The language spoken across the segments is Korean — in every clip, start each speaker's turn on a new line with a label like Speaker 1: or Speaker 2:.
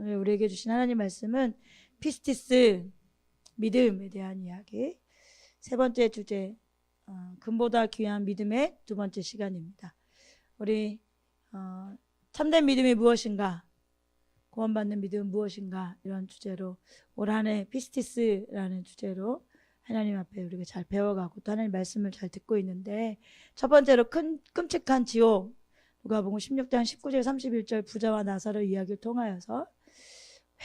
Speaker 1: 오늘 우리에게 주신 하나님 말씀은 피스티스, 믿음에 대한 이야기. 세 번째 주제, 금보다 귀한 믿음의 두 번째 시간입니다. 우리 참된 믿음이 무엇인가, 구원받는 믿음은 무엇인가, 이런 주제로 올 한 해 피스티스라는 주제로 하나님 앞에 우리가 잘 배워가고 또 하나님 말씀을 잘 듣고 있는데, 첫 번째로 끔찍한 지옥, 누가복음 16장 19절 31절 부자와 나사로 이야기를 통하여서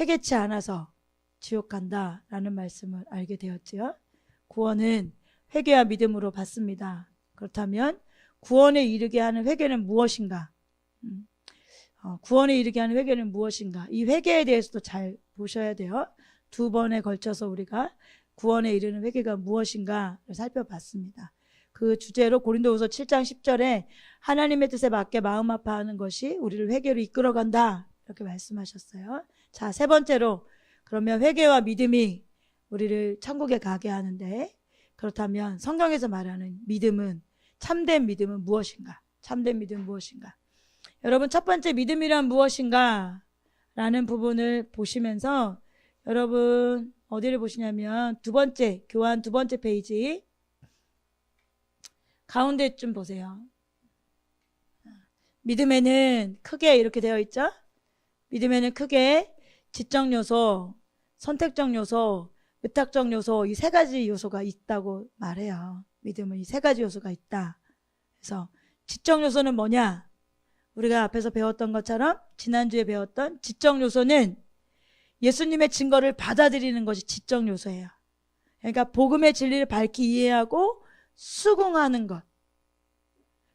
Speaker 1: 회개치 않아서 지옥 간다라는 말씀을 알게 되었지요. 구원은 회개와 믿음으로 받습니다. 그렇다면 구원에 이르게 하는 회개는 무엇인가? 구원에 이르게 하는 회개는 무엇인가? 이 회개에 대해서도 잘 보셔야 돼요. 두 번에 걸쳐서 우리가 구원에 이르는 회개가 무엇인가를 살펴봤습니다. 그 주제로 고린도후서 7장 10절에 하나님의 뜻에 맞게 마음 아파하는 것이 우리를 회개로 이끌어간다, 이렇게 말씀하셨어요. 자, 세 번째로, 그러면 회개와 믿음이 우리를 천국에 가게 하는데, 그렇다면 성경에서 말하는 믿음은, 참된 믿음은 무엇인가? 참된 믿음은 무엇인가? 여러분, 첫 번째 믿음이란 무엇인가? 라는 부분을 보시면서 여러분 어디를 보시냐면 두 번째, 교환 두 번째 페이지 가운데 좀 보세요. 믿음에는 크게 이렇게 되어 있죠? 믿음에는 크게 지적 요소, 선택적 요소, 의탁적 요소, 이 세 가지 요소가 있다고 말해요. 믿음은 이 세 가지 요소가 있다. 그래서 지적 요소는 뭐냐? 우리가 앞에서 배웠던 것처럼 지난주에 배웠던 지적 요소는 예수님의 증거를 받아들이는 것이 지적 요소예요. 그러니까 복음의 진리를 밝히 이해하고 수긍하는 것.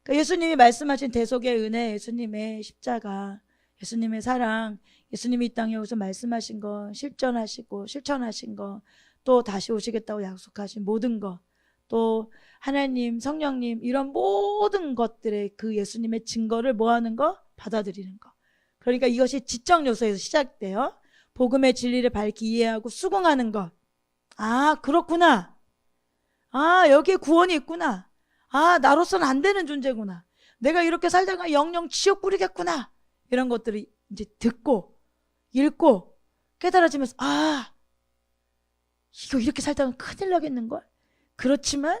Speaker 1: 그러니까 예수님이 말씀하신 대속의 은혜, 예수님의 십자가, 예수님의 사랑, 예수님이 이 땅에 오셔서 말씀하신 거, 실천하시고 실천하신 거, 또 다시 오시겠다고 약속하신 모든 것, 또 하나님, 성령님, 이런 모든 것들의 그 예수님의 증거를 뭐하는 거? 받아들이는 거. 그러니까 이것이 지적 요소에서 시작돼요. 복음의 진리를 밝히 이해하고 수긍하는 것. 아, 그렇구나. 아, 여기에 구원이 있구나. 아, 나로서는 안 되는 존재구나. 내가 이렇게 살다가 영영 지옥 꾸리겠구나. 이런 것들을 이제 듣고 읽고 깨달아지면서, 아, 이거 이렇게 살다가 큰일 나겠는걸? 그렇지만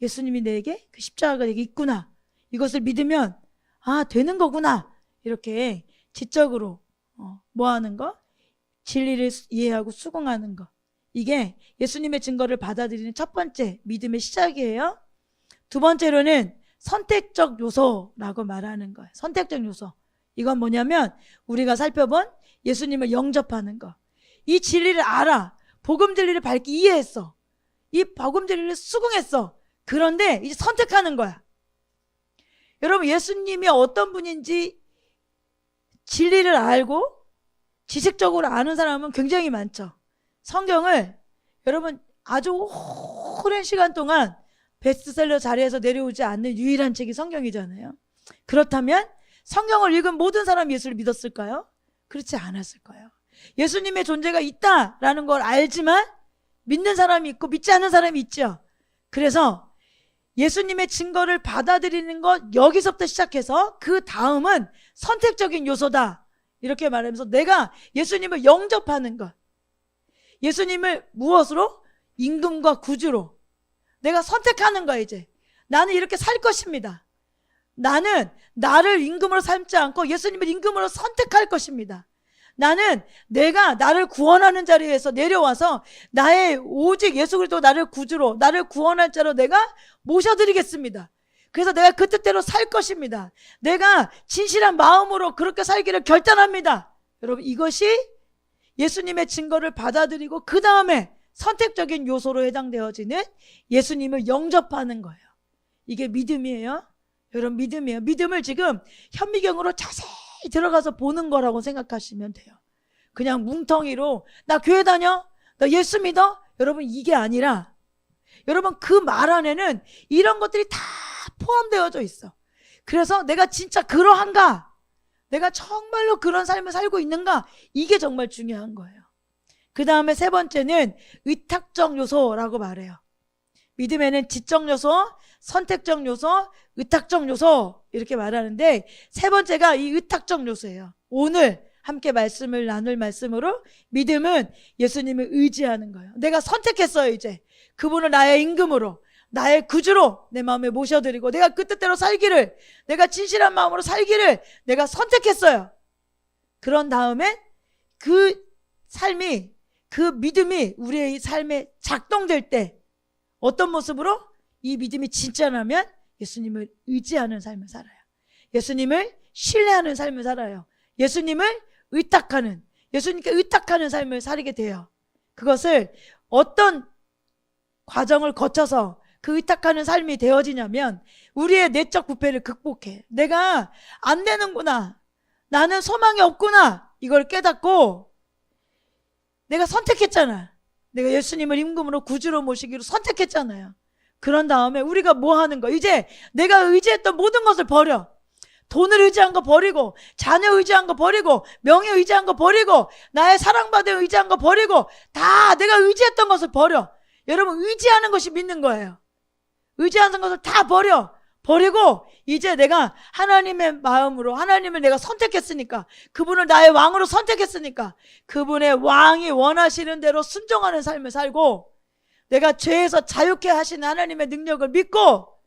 Speaker 1: 예수님이 내게 그 십자가가 내게 있구나. 이것을 믿으면 아, 되는 거구나. 이렇게 지적으로 뭐 하는 거? 진리를 이해하고 수긍하는 거. 이게 예수님의 증거를 받아들이는 첫 번째 믿음의 시작이에요. 두 번째로는 선택적 요소라고 말하는 거예요. 선택적 요소. 이건 뭐냐면 우리가 살펴본 예수님을 영접하는 거. 이 진리를 알아. 복음 진리를 밝게 이해했어. 이 복음 진리를 수긍했어. 그런데 이제 선택하는 거야. 여러분, 예수님이 어떤 분인지 진리를 알고 지식적으로 아는 사람은 굉장히 많죠. 성경을 여러분 아주 오랜 시간 동안 베스트셀러 자리에서 내려오지 않는 유일한 책이 성경이잖아요. 그렇다면 성경을 읽은 모든 사람이 예수를 믿었을까요? 그렇지 않았을 거예요. 예수님의 존재가 있다라는 걸 알지만 믿는 사람이 있고 믿지 않는 사람이 있죠. 그래서 예수님의 증거를 받아들이는 것, 여기서부터 시작해서 그 다음은 선택적인 요소다, 이렇게 말하면서 내가 예수님을 영접하는 것. 예수님을 무엇으로? 임금과 구주로 내가 선택하는 거야. 이제 나는 이렇게 살 것입니다. 나는 나를 임금으로 삼지 않고 예수님을 임금으로 선택할 것입니다. 나는 내가 나를 구원하는 자리에서 내려와서 나의 오직 예수 그리스도 나를 구주로, 나를 구원할 자로 내가 모셔드리겠습니다. 그래서 내가 그 뜻대로 살 것입니다. 내가 진실한 마음으로 그렇게 살기를 결단합니다. 여러분, 이것이 예수님의 증거를 받아들이고 그 다음에 선택적인 요소로 해당되어지는 예수님을 영접하는 거예요. 이게 믿음이에요. 여러분, 믿음이에요. 믿음을 지금 현미경으로 자세히 들어가서 보는 거라고 생각하시면 돼요. 그냥 뭉텅이로 나 교회 다녀? 나 예수 믿어? 여러분, 이게 아니라 여러분 그 말 안에는 이런 것들이 다 포함되어져 있어. 그래서 내가 진짜 그러한가? 내가 정말로 그런 삶을 살고 있는가? 이게 정말 중요한 거예요. 그 다음에 세 번째는 의탁적 요소라고 말해요. 믿음에는 지적 요소, 선택적 요소, 의탁적 요소 이렇게 말하는데 세 번째가 이 의탁적 요소예요. 오늘 함께 말씀을 나눌 말씀으로 믿음은 예수님을 의지하는 거예요. 내가 선택했어요. 이제 그분을 나의 임금으로, 나의 구주로 내 마음에 모셔드리고 내가 그 뜻대로 살기를, 내가 진실한 마음으로 살기를 내가 선택했어요. 그런 다음에 그 삶이, 그 믿음이 우리의 삶에 작동될 때 어떤 모습으로? 이 믿음이 진짜라면 예수님을 의지하는 삶을 살아요. 예수님을 신뢰하는 삶을 살아요. 예수님을 의탁하는, 예수님께 의탁하는 삶을 살게 돼요. 그것을 어떤 과정을 거쳐서 그 의탁하는 삶이 되어지냐면 우리의 내적 부패를 극복해. 내가 안 되는구나, 나는 소망이 없구나, 이걸 깨닫고 내가 선택했잖아. 내가 예수님을 임금으로 구주로 모시기로 선택했잖아요. 그런 다음에 우리가 뭐 하는 거? 이제 내가 의지했던 모든 것을 버려. 돈을 의지한 거 버리고, 자녀 의지한 거 버리고, 명예 의지한 거 버리고, 나의 사랑받을 의지한 거 버리고, 다 내가 의지했던 것을 버려. 여러분, 의지하는 것이 믿는 거예요. 의지하는 것을 다 버리고 이제 내가 하나님의 마음으로, 하나님을 내가 선택했으니까, 그분을 나의 왕으로 선택했으니까 그분의 왕이 원하시는 대로 순종하는 삶을 살고, 내가 죄에서 자유케 하시는 하나님의 능력을 믿고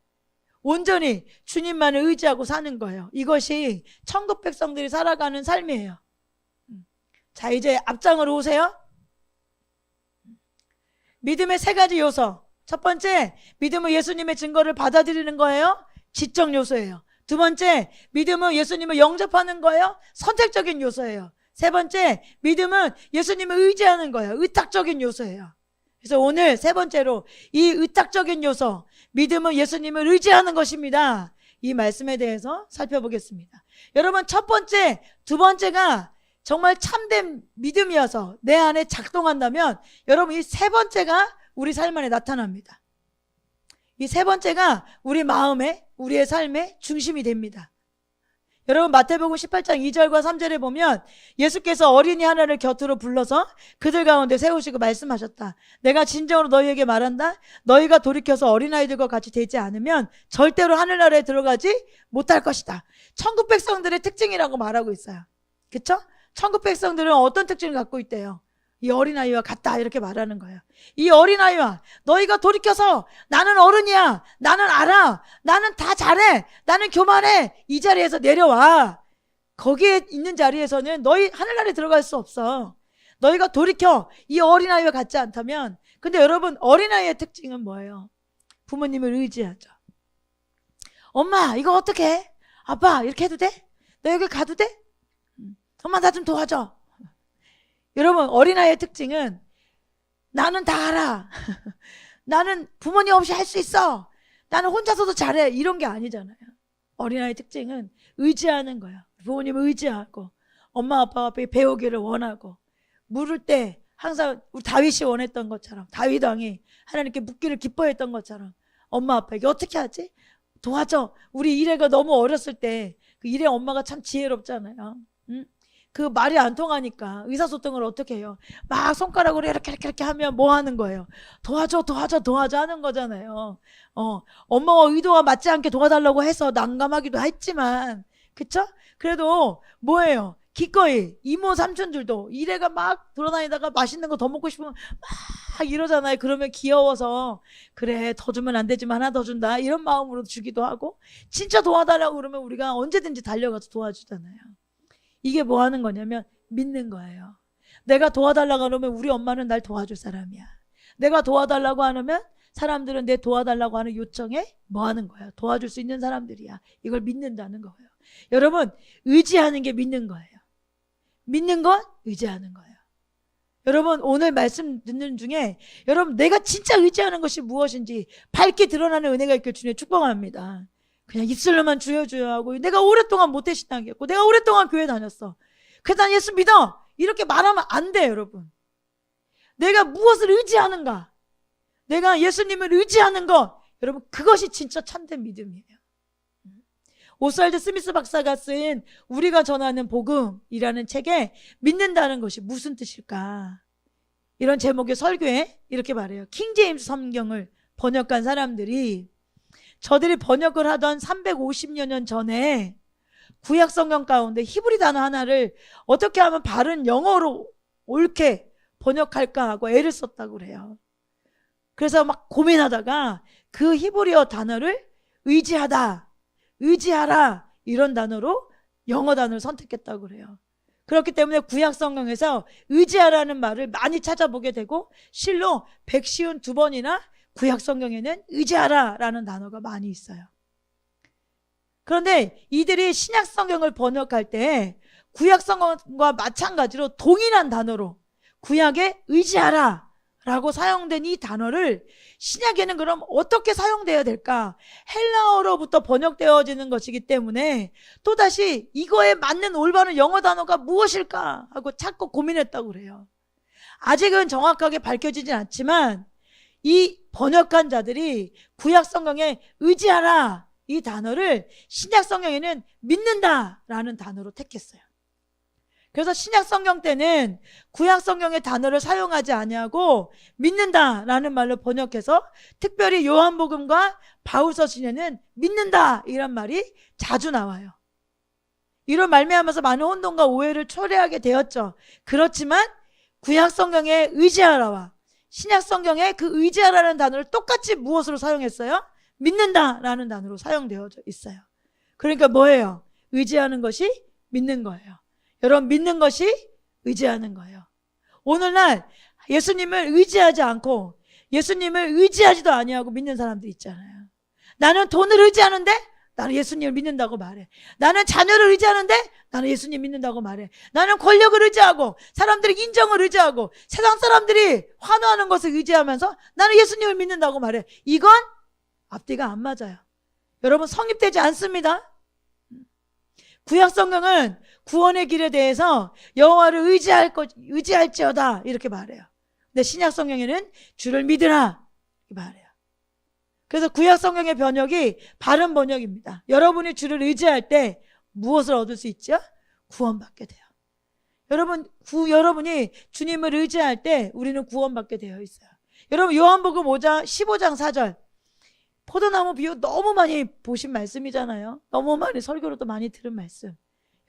Speaker 1: 온전히 주님만을 의지하고 사는 거예요. 이것이 천국 백성들이 살아가는 삶이에요. 자, 이제 앞장으로 오세요. 믿음의 세 가지 요소. 첫 번째, 믿음은 예수님의 증거를 받아들이는 거예요. 지적 요소예요. 두 번째, 믿음은 예수님을 영접하는 거예요. 선택적인 요소예요. 세 번째, 믿음은 예수님을 의지하는 거예요. 의탁적인 요소예요. 그래서 오늘 세 번째로 이 의탁적인 요소, 믿음은 예수님을 의지하는 것입니다. 이 말씀에 대해서 살펴보겠습니다. 여러분, 첫 번째, 두 번째가 정말 참된 믿음이어서 내 안에 작동한다면 여러분, 이 세 번째가 우리 삶 안에 나타납니다. 이 세 번째가 우리 마음에, 우리의 삶의 중심이 됩니다. 여러분, 마태복음 18장 2절과 3절에 보면 예수께서 어린이 하나를 곁으로 불러서 그들 가운데 세우시고 말씀하셨다. 내가 진정으로 너희에게 말한다. 너희가 돌이켜서 어린아이들과 같이 되지 않으면 절대로 하늘나라에 들어가지 못할 것이다. 천국 백성들의 특징이라고 말하고 있어요. 그쵸? 천국 백성들은 어떤 특징을 갖고 있대요? 이 어린아이와 같다, 이렇게 말하는 거예요. 이 어린아이와 너희가 돌이켜서 나는 어른이야, 나는 알아, 나는 다 잘해, 나는 교만해, 이 자리에서 내려와. 거기에 있는 자리에서는 너희 하늘나라에 들어갈 수 없어. 너희가 돌이켜 이 어린아이와 같지 않다면. 근데 여러분, 어린아이의 특징은 뭐예요? 부모님을 의지하죠. 엄마, 이거 어떻게 해? 아빠, 이렇게 해도 돼? 너 여기 가도 돼? 엄마, 나 좀 도와줘. 여러분, 어린아이의 특징은 나는 다 알아. 나는 부모님 없이 할 수 있어. 나는 혼자서도 잘해. 이런 게 아니잖아요. 어린아이의 특징은 의지하는 거야. 부모님을 의지하고 엄마 아빠 앞에 배우기를 원하고, 물을 때 항상 우리 다윗이 원했던 것처럼, 다윗 왕이 하나님께 묻기를 기뻐했던 것처럼 엄마 아빠에게 어떻게 하지? 도와줘. 우리 이래가 너무 어렸을 때 그 이래 엄마가 참 지혜롭잖아요. 응? 그 말이 안 통하니까 의사소통을 어떻게 해요? 막 손가락으로 이렇게 하면 뭐 하는 거예요? 도와줘 하는 거잖아요. 엄마와 의도가 맞지 않게 도와달라고 해서 난감하기도 했지만, 그쵸? 그래도 뭐예요? 기꺼이 이모 삼촌들도 이래가 막 돌아다니다가 맛있는 거 더 먹고 싶으면 막 이러잖아요. 그러면 귀여워서 그래, 더 주면 안 되지만 하나 더 준다, 이런 마음으로 주기도 하고, 진짜 도와달라고 그러면 우리가 언제든지 달려가서 도와주잖아요. 이게 뭐 하는 거냐면 믿는 거예요. 내가 도와달라고 하면 우리 엄마는 날 도와줄 사람이야. 내가 도와달라고 하면 사람들은 내 도와달라고 하는 요청에 뭐 하는 거야? 도와줄 수 있는 사람들이야. 이걸 믿는다는 거예요. 여러분, 의지하는 게 믿는 거예요. 믿는 건 의지하는 거예요. 여러분, 오늘 말씀 듣는 중에 여러분, 내가 진짜 의지하는 것이 무엇인지 밝게 드러나는 은혜가 있길 주님 축복합니다. 그냥 입술로만 주여 하고, 내가 오랫동안 모태신앙이었고, 내가 오랫동안 교회 다녔어, 그래서 난 예수 믿어, 이렇게 말하면 안 돼. 여러분, 내가 무엇을 의지하는가, 내가 예수님을 의지하는 것, 여러분, 그것이 진짜 참된 믿음이에요. 오스왈드 스미스 박사가 쓴 우리가 전하는 복음이라는 책에 믿는다는 것이 무슨 뜻일까, 이런 제목의 설교에 이렇게 말해요. 킹 제임스 성경을 번역한 사람들이 저들이 번역을 하던 350여 년 전에 구약 성경 가운데 히브리 단어 하나를 어떻게 하면 바른 영어로 옳게 번역할까 하고 애를 썼다고 그래요. 그래서 막 고민하다가 그 히브리어 단어를 의지하다, 의지하라 이런 단어로 영어 단어를 선택했다고 그래요. 그렇기 때문에 구약 성경에서 의지하라는 말을 많이 찾아보게 되고 실로 152번이나 구약 성경에는 의지하라라는 단어가 많이 있어요. 그런데 이들이 신약 성경을 번역할 때 구약 성경과 마찬가지로 동일한 단어로 구약에 의지하라 라고 사용된 이 단어를 신약에는 그럼 어떻게 사용되어야 될까? 헬라어로부터 번역되어지는 것이기 때문에 또다시 이거에 맞는 올바른 영어 단어가 무엇일까 하고 찾고 고민했다고 그래요. 아직은 정확하게 밝혀지진 않지만 이 번역한 자들이 구약 성경에 의지하라 이 단어를 신약 성경에는 믿는다라는 단어로 택했어요. 그래서 신약 성경 때는 구약 성경의 단어를 사용하지 아니하고 믿는다라는 말로 번역해서 특별히 요한복음과 바울서 신에는 믿는다 이런 말이 자주 나와요. 이로 말미암아서 많은 혼동과 오해를 초래하게 되었죠. 그렇지만 구약 성경에 의지하라와 신약 성경에 그 의지하라는 단어를 똑같이 무엇으로 사용했어요? 믿는다라는 단어로 사용되어져 있어요. 그러니까 뭐예요? 의지하는 것이 믿는 거예요. 여러분 믿는 것이 의지하는 거예요. 오늘날 예수님을 의지하지 않고 예수님을 의지하지도 아니하고 믿는 사람들 있잖아요. 나는 돈을 의지하는데 나는 예수님을 믿는다고 말해. 나는 자녀를 의지하는데 나는 예수님 믿는다고 말해. 나는 권력을 의지하고 사람들의 인정을 의지하고 세상 사람들이 환호하는 것을 의지하면서 나는 예수님을 믿는다고 말해. 이건 앞뒤가 안 맞아요. 여러분 성립되지 않습니다. 구약 성경은 구원의 길에 대해서 여호와를 의지할지어다 이렇게 말해요. 근데 신약 성경에는 주를 믿으라 이렇게 말해요. 그래서 구약 성경의 번역이 바른 번역입니다. 여러분이 주를 의지할 때 무엇을 얻을 수 있죠? 구원받게 돼요. 여러분이 주님을 의지할 때 우리는 구원받게 되어 있어요. 여러분 요한복음 15장 4절 포도나무 비유 너무 많이 보신 말씀이잖아요. 너무 많이 설교로도 많이 들은 말씀.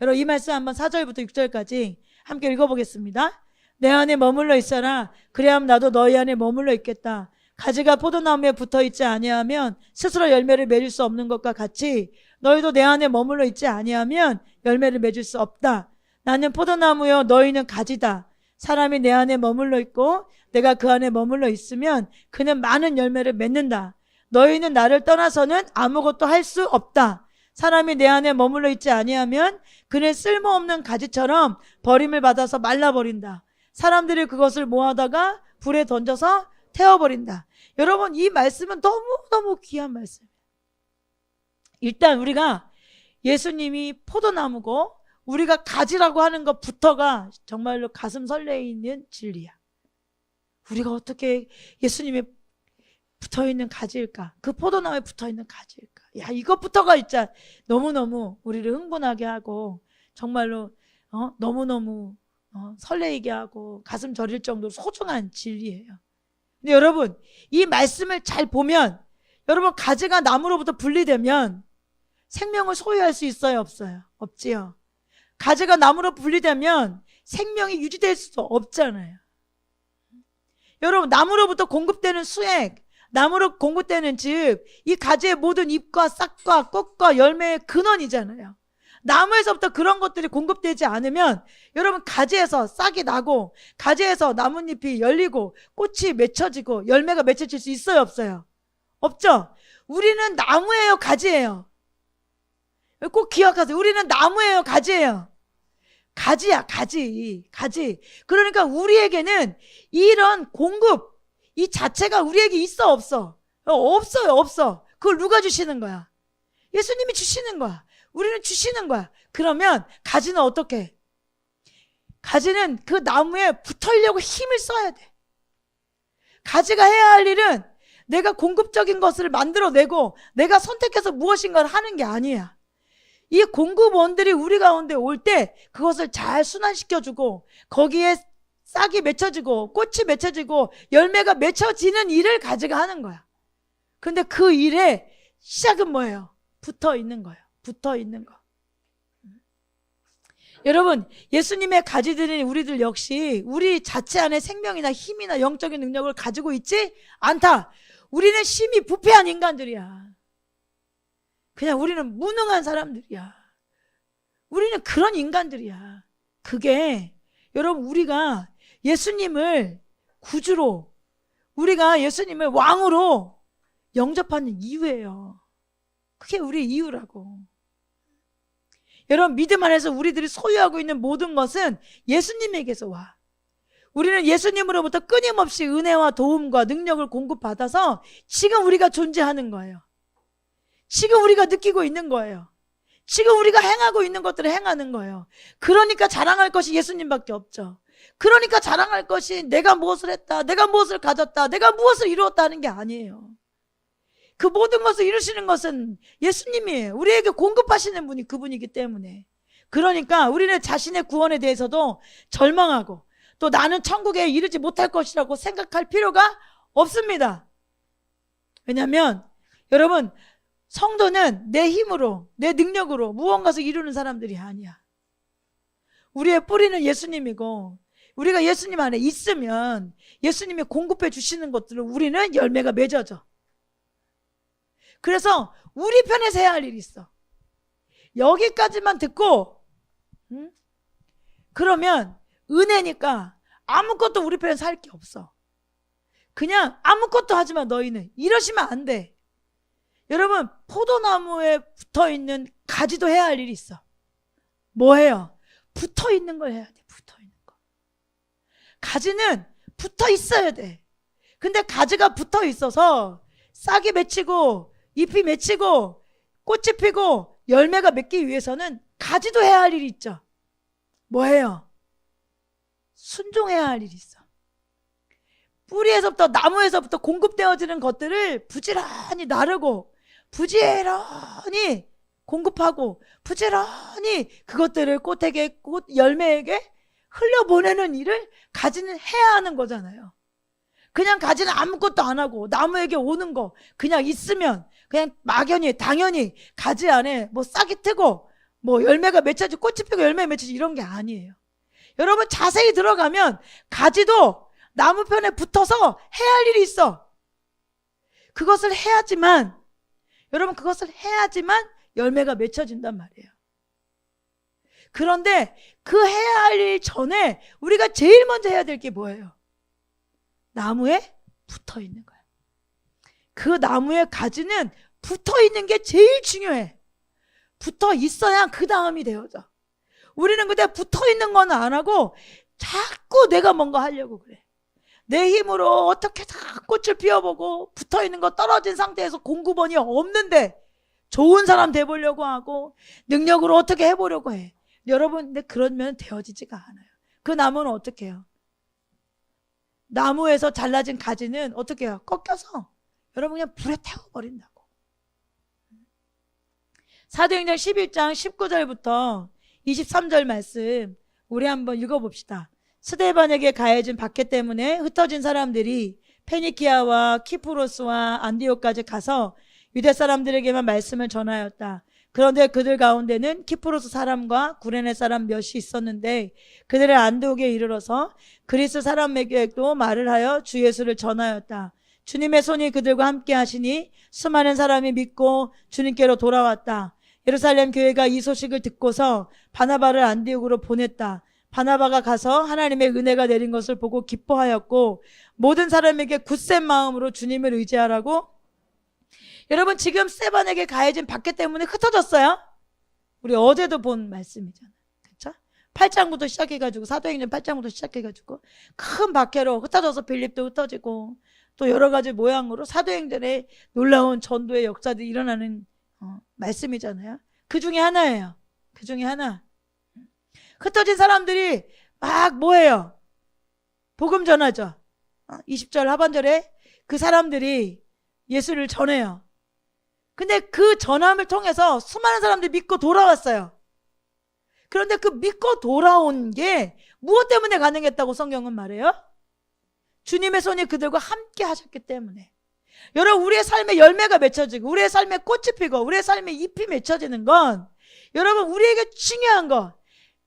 Speaker 1: 여러분 이 말씀 한번 4절부터 6절까지 함께 읽어보겠습니다. 내 안에 머물러 있어라. 그래야면 나도 너희 안에 머물러 있겠다. 가지가 포도나무에 붙어있지 아니하면 스스로 열매를 맺을 수 없는 것과 같이 너희도 내 안에 머물러 있지 아니하면 열매를 맺을 수 없다. 나는 포도나무요 너희는 가지다. 사람이 내 안에 머물러 있고 내가 그 안에 머물러 있으면 그는 많은 열매를 맺는다. 너희는 나를 떠나서는 아무것도 할 수 없다. 사람이 내 안에 머물러 있지 아니하면 그는 쓸모없는 가지처럼 버림을 받아서 말라버린다. 사람들이 그것을 모아다가 불에 던져서 태워버린다. 여러분 이 말씀은 너무너무 귀한 말씀이에요. 일단 우리가 예수님이 포도나무고 우리가 가지라고 하는 것부터가 정말로 가슴 설레이는 진리야. 우리가 어떻게 예수님의 붙어있는 가지일까? 그 포도나무에 붙어있는 가지일까? 야, 이것부터가 진짜 너무너무 우리를 흥분하게 하고 정말로 너무너무 설레이게 하고 가슴 저릴 정도로 소중한 진리예요. 근데 여러분 이 말씀을 잘 보면 여러분 가지가 나무로부터 분리되면 생명을 소유할 수 있어요? 없어요? 없지요. 가지가 나무로 분리되면 생명이 유지될 수도 없잖아요. 여러분 나무로부터 공급되는 수액 나무로 공급되는 즉 이 가지의 모든 잎과 싹과 꽃과 열매의 근원이잖아요. 나무에서부터 그런 것들이 공급되지 않으면 여러분 가지에서 싹이 나고 가지에서 나뭇잎이 열리고 꽃이 맺혀지고 열매가 맺혀질 수 있어요? 없어요? 없죠? 우리는 나무예요? 가지예요? 꼭 기억하세요. 우리는 나무예요? 가지예요? 가지야. 가지. 그러니까 우리에게는 이런 공급 이 자체가 우리에게 있어 없어? 없어요. 없어. 그걸 누가 주시는 거야? 예수님이 주시는 거야. 우리는 주시는 거야. 그러면 가지는 어떻게? 가지는 그 나무에 붙으려고 힘을 써야 돼. 가지가 해야 할 일은 내가 공급적인 것을 만들어내고 내가 선택해서 무엇인가를 하는 게 아니야. 이 공급원들이 우리 가운데 올 때 그것을 잘 순환시켜주고 거기에 싹이 맺혀지고 꽃이 맺혀지고 열매가 맺혀지는 일을 가지가 하는 거야. 근데 그 일의 시작은 뭐예요? 붙어 있는 거예요. 붙어 있는 거. 여러분, 예수님의 가지들인 우리들 역시 우리 자체 안에 생명이나 힘이나 영적인 능력을 가지고 있지 않다. 우리는 심히 부패한 인간들이야. 그냥 우리는 무능한 사람들이야. 우리는 그런 인간들이야. 그게 여러분, 우리가 예수님을 구주로, 우리가 예수님을 왕으로 영접하는 이유예요. 그게 우리 이유라고. 여러분, 믿음 안에서 우리들이 소유하고 있는 모든 것은 예수님에게서 와. 우리는 예수님으로부터 끊임없이 은혜와 도움과 능력을 공급받아서 지금 우리가 존재하는 거예요. 지금 우리가 느끼고 있는 거예요. 지금 우리가 행하고 있는 것들을 행하는 거예요. 그러니까 자랑할 것이 예수님밖에 없죠. 그러니까 자랑할 것이 내가 무엇을 했다, 내가 무엇을 가졌다, 내가 무엇을 이루었다 하는 게 아니에요. 그 모든 것을 이루시는 것은 예수님이에요. 우리에게 공급하시는 분이 그분이기 때문에. 그러니까 우리는 자신의 구원에 대해서도 절망하고 또 나는 천국에 이르지 못할 것이라고 생각할 필요가 없습니다. 왜냐하면 여러분, 성도는 내 힘으로, 내 능력으로 무언가를 이루는 사람들이 아니야. 우리의 뿌리는 예수님이고, 우리가 예수님 안에 있으면 예수님이 공급해 주시는 것들을 우리는 열매가 맺어져. 그래서 우리 편에서 해야 할 일이 있어. 여기까지만 듣고 그러면 은혜니까 아무것도 우리 편에서 할 게 없어. 그냥 아무것도 하지 마, 너희는. 이러시면 안 돼. 여러분, 포도나무에 붙어있는 가지도 해야 할 일이 있어. 뭐예요? 붙어있는 걸 해야 돼. 붙어있는 거. 가지는 붙어 있어야 돼. 근데 가지가 붙어 있어서 싹이 맺히고 잎이 맺히고 꽃이 피고 열매가 맺기 위해서는 가지도 해야 할 일이 있죠. 뭐예요? 순종해야 할 일이 있어. 뿌리에서부터, 나무에서부터 공급되어지는 것들을 부지런히 나르고 부지런히 공급하고 부지런히 그것들을 꽃에게, 꽃 열매에게 흘려보내는 일을 가지는 해야 하는 거잖아요. 그냥 가지는 아무것도 안 하고 나무에게 오는 거 그냥 있으면 그냥 막연히 당연히 가지 안에 뭐 싹이 트고 뭐 열매가 맺혀지고 꽃이 피고 열매가 맺혀지고 이런 게 아니에요. 여러분, 자세히 들어가면 가지도 나무 편에 붙어서 해야 할 일이 있어. 그것을 해야지만, 여러분, 그것을 해야지만 열매가 맺혀진단 말이에요. 그런데 그 해야 할 일 전에 우리가 제일 먼저 해야 될 게 뭐예요? 나무에 붙어 있는 거야. 그 나무의 가지는 붙어 있는 게 제일 중요해. 붙어 있어야 그 다음이 되어져. 우리는 근데 붙어 있는 건 안 하고 자꾸 내가 뭔가 하려고 그래. 내 힘으로 어떻게 다 꽃을 피워보고 붙어 있는 거 떨어진 상태에서 공급원이 없는데 좋은 사람 돼보려고 하고 능력으로 어떻게 해보려고 해. 여러분, 근데 그러면 되어지지가 않아요. 그 나무는 어떻게 해요? 나무에서 잘라진 가지는 어떻게 해요? 꺾여서 여러분 그냥 불에 태워버린다고. 사도행전 11장 19절부터 23절 말씀 우리 한번 읽어봅시다. 스데반에게 가해진 박해 때문에 흩어진 사람들이 페니키아와 키프로스와 안디옥까지 가서 유대 사람들에게만 말씀을 전하였다. 그런데 그들 가운데는 키프로스 사람과 구레네 사람 몇이 있었는데 그들의 안디옥에 이르러서 그리스 사람에게도 말을 하여 주 예수를 전하였다. 주님의 손이 그들과 함께 하시니 수많은 사람이 믿고 주님께로 돌아왔다. 예루살렘 교회가 이 소식을 듣고서 바나바를 안디옥으로 보냈다. 바나바가 가서 하나님의 은혜가 내린 것을 보고 기뻐하였고 모든 사람에게 굳센 마음으로 주님을 의지하라고. 여러분, 지금 스데반에게 가해진 박해 때문에 흩어졌어요. 우리 어제도 본 말씀이잖아요. 그렇죠? 8장부터 시작해가지고, 사도행전 8장부터 시작해가지고 큰 박해로 흩어져서 빌립도 흩어지고 또 여러 가지 모양으로 사도행전에 놀라운 전도의 역사들이 일어나는 말씀이잖아요. 그 중에 하나예요. 그 중에 하나. 흩어진 사람들이 막 뭐예요? 복음 전하죠. 20절 하반절에 그 사람들이 예수를 전해요. 근데 그 전함을 통해서 수많은 사람들이 믿고 돌아왔어요. 그런데 그 믿고 돌아온 게 무엇 때문에 가능했다고 성경은 말해요? 주님의 손이 그들과 함께 하셨기 때문에. 여러분, 우리의 삶에 열매가 맺혀지고 우리의 삶에 꽃이 피고 우리의 삶에 잎이 맺혀지는 건 여러분 우리에게 중요한 거,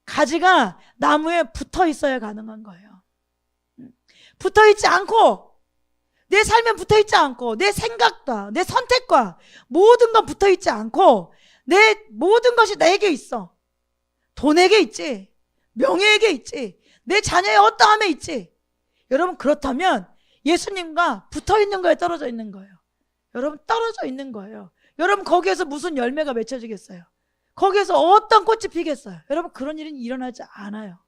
Speaker 1: 가지가 나무에 붙어 있어야 가능한 거예요. 붙어 있지 않고, 내 삶에 붙어 있지 않고, 내 생각과 내 선택과 모든 건 붙어 있지 않고, 내 모든 것이 내게 있어. 돈에게 있지, 명예에게 있지, 내 자녀의 어떠함에 있지. 여러분, 그렇다면 예수님과 붙어 있는 거에 떨어져 있는 거예요. 여러분, 떨어져 있는 거예요. 여러분, 거기에서 무슨 열매가 맺혀지겠어요? 거기에서 어떤 꽃이 피겠어요? 여러분, 그런 일은 일어나지 않아요.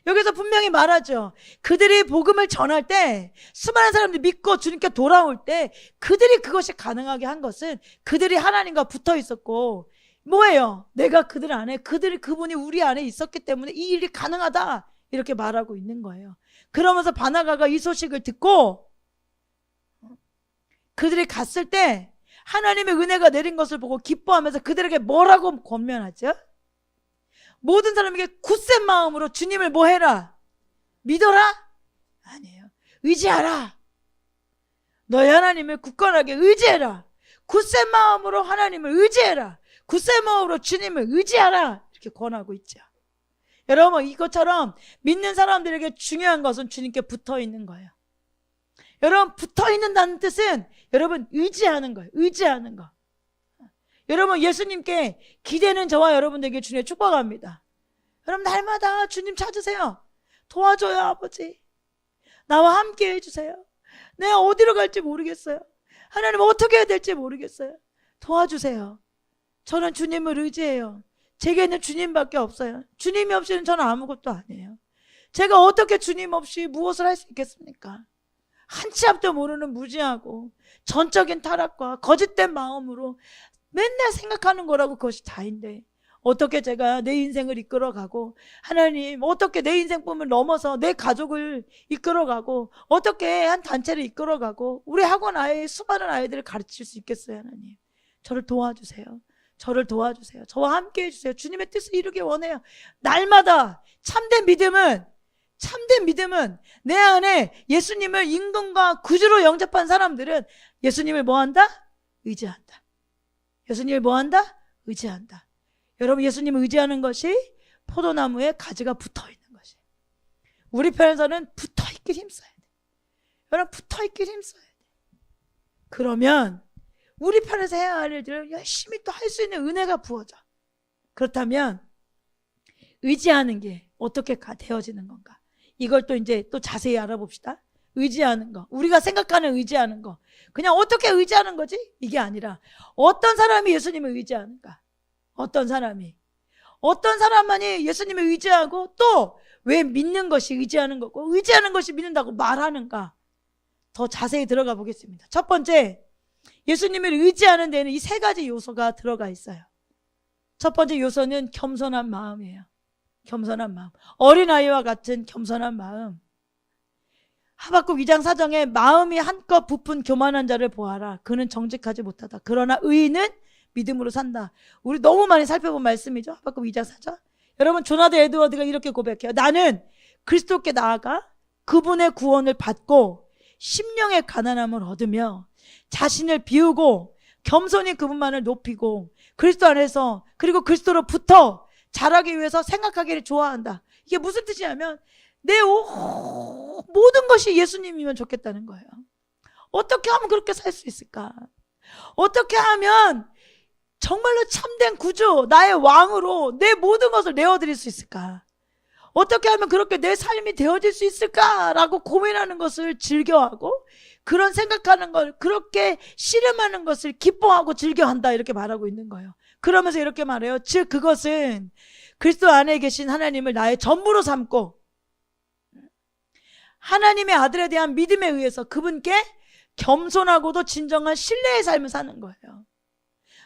Speaker 1: 여기서 분명히 말하죠. 그들이 복음을 전할 때, 수많은 사람들이 믿고 주님께 돌아올 때 그들이 그것이 가능하게 한 것은 그들이 하나님과 붙어 있었고, 뭐예요? 내가 그들 안에, 그분이 우리 안에 있었기 때문에 이 일이 가능하다, 이렇게 말하고 있는 거예요. 그러면서 바나바가 이 소식을 듣고 그들이 갔을 때 하나님의 은혜가 내린 것을 보고 기뻐하면서 그들에게 뭐라고 권면하죠? 모든 사람에게 굳센 마음으로 주님을 뭐 해라? 믿어라? 아니에요. 의지하라. 너희 하나님을 굳건하게 의지해라. 굳센 마음으로 하나님을 의지해라. 굳센 마음으로 주님을 의지하라. 이렇게 권하고 있죠. 여러분, 이것처럼 믿는 사람들에게 중요한 것은 주님께 붙어 있는 거예요. 여러분, 붙어 있는다는 뜻은 여러분 의지하는 거예요. 의지하는 거. 여러분, 예수님께 기대는 저와 여러분들에게 주님의 축복합니다. 여러분, 날마다 주님 찾으세요. 도와줘요, 아버지. 나와 함께 해주세요. 내가 어디로 갈지 모르겠어요. 하나님, 어떻게 해야 될지 모르겠어요. 도와주세요. 저는 주님을 의지해요. 제게는 주님밖에 없어요. 주님이 없이는 저는 아무것도 아니에요. 제가 어떻게 주님 없이 무엇을 할 수 있겠습니까? 한치 앞도 모르는 무지하고 전적인 타락과 거짓된 마음으로 맨날 생각하는 거라고 그것이 다인데, 어떻게 제가 내 인생을 이끌어가고, 하나님 어떻게 내 인생뿐을 넘어서 내 가족을 이끌어가고, 어떻게 한 단체를 이끌어가고 우리 학원 아이 수많은 아이들을 가르칠 수 있겠어요? 하나님, 저를 도와주세요. 저를 도와주세요. 저와 함께 해주세요. 주님의 뜻을 이루기 원해요. 날마다 참된 믿음은 내 안에 예수님을 임금과 구주로 영접한 사람들은 예수님을 뭐한다? 의지한다. 예수님을 뭐한다? 의지한다. 여러분, 예수님을 의지하는 것이 포도나무에 가지가 붙어있는 것이에요. 우리 편에서는 붙어있길 힘써야 돼. 여러분, 붙어있길 힘써야 돼. 그러면 우리 편에서 해야 할 일들을 열심히 또 할 수 있는 은혜가 부어져. 그렇다면 의지하는 게 어떻게 되어지는 건가? 이걸 또 이제 또 자세히 알아봅시다. 의지하는 거, 우리가 생각하는 의지하는 거, 그냥 어떻게 의지하는 거지? 이게 아니라 어떤 사람이 예수님을 의지하는가? 어떤 사람만이 예수님을 의지하고 또 왜 믿는 것이 의지하는 거고 의지하는 것이 믿는다고 말하는가? 더 자세히 들어가 보겠습니다. 첫 번째, 예수님을 의지하는 데는 이 세 가지 요소가 들어가 있어요. 첫 번째 요소는 겸손한 마음이에요. 겸손한 마음. 어린아이와 같은 겸손한 마음. 하박국 2장 4절에 마음이 한껏 부푼 교만한 자를 보아라. 그는 정직하지 못하다. 그러나 의인은 믿음으로 산다. 우리 너무 많이 살펴본 말씀이죠. 하박국 2장 4절. 여러분, 조나단 에드워드가 이렇게 고백해요. 나는 그리스도께 나아가 그분의 구원을 받고 심령의 가난함을 얻으며 자신을 비우고 겸손히 그분만을 높이고 그리스도 안에서 그리고 그리스도로부터 자라기 위해서 생각하기를 좋아한다. 이게 무슨 뜻이냐면 내 모든 것이 예수님이면 좋겠다는 거예요. 어떻게 하면 그렇게 살 수 있을까? 어떻게 하면 정말로 참된 구주, 나의 왕으로 내 모든 것을 내어드릴 수 있을까? 어떻게 하면 그렇게 내 삶이 되어질 수 있을까라고 고민하는 것을 즐겨하고, 그런 생각하는 걸, 그렇게 씨름하는 것을 기뻐하고 즐겨한다, 이렇게 말하고 있는 거예요. 그러면서 이렇게 말해요. 즉 그것은 그리스도 안에 계신 하나님을 나의 전부로 삼고 하나님의 아들에 대한 믿음에 의해서 그분께 겸손하고도 진정한 신뢰의 삶을 사는 거예요.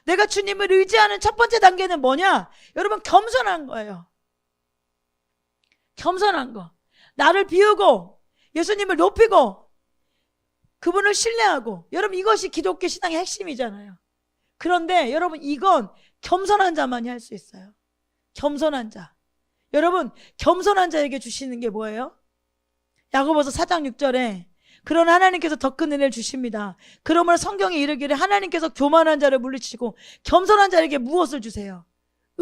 Speaker 1: 내가 주님을 의지하는 첫 번째 단계는 뭐냐? 여러분, 겸손한 거예요. 겸손한 거. 나를 비우고 예수님을 높이고 그분을 신뢰하고. 여러분, 이것이 기독교 신앙의 핵심이잖아요. 그런데 여러분, 이건 겸손한 자만이 할 수 있어요. 겸손한 자. 여러분, 겸손한 자에게 주시는 게 뭐예요? 야고보서 4장 6절에 그러나 하나님께서 더 큰 은혜를 주십니다. 그러므로 성경에 이르기를 하나님께서 교만한 자를 물리치고 겸손한 자에게 무엇을 주세요?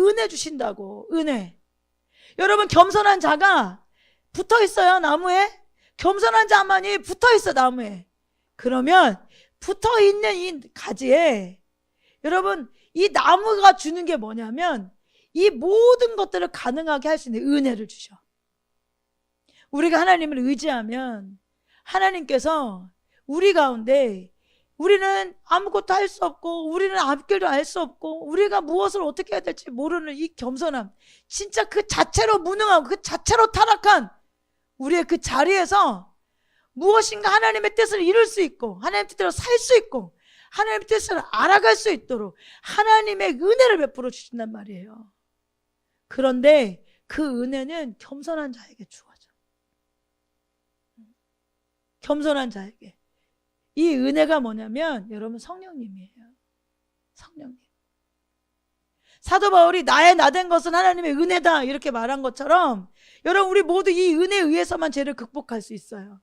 Speaker 1: 은혜 주신다고. 은혜. 여러분, 겸손한 자가 붙어 있어요, 나무에. 겸손한 자만이 붙어 있어, 나무에. 그러면 붙어 있는 이 가지에 여러분, 이 나무가 주는 게 뭐냐면 이 모든 것들을 가능하게 할 수 있는 은혜를 주셔. 우리가 하나님을 의지하면 하나님께서 우리 가운데, 우리는 아무것도 할 수 없고 우리는 앞길도 알 수 없고 우리가 무엇을 어떻게 해야 될지 모르는 이 겸손함, 진짜 그 자체로 무능하고 그 자체로 타락한 우리의 그 자리에서 무엇인가 하나님의 뜻을 이룰 수 있고 하나님의 뜻대로 살 수 있고 하나님의 뜻을 알아갈 수 있도록 하나님의 은혜를 베풀어 주신단 말이에요. 그런데 그 은혜는 겸손한 자에게 주어져. 겸손한 자에게. 이 은혜가 뭐냐면 여러분, 성령님이에요. 성령님. 사도 바울이 나의 나된 것은 하나님의 은혜다 이렇게 말한 것처럼 여러분, 우리 모두 이 은혜에 의해서만 죄를 극복할 수 있어요.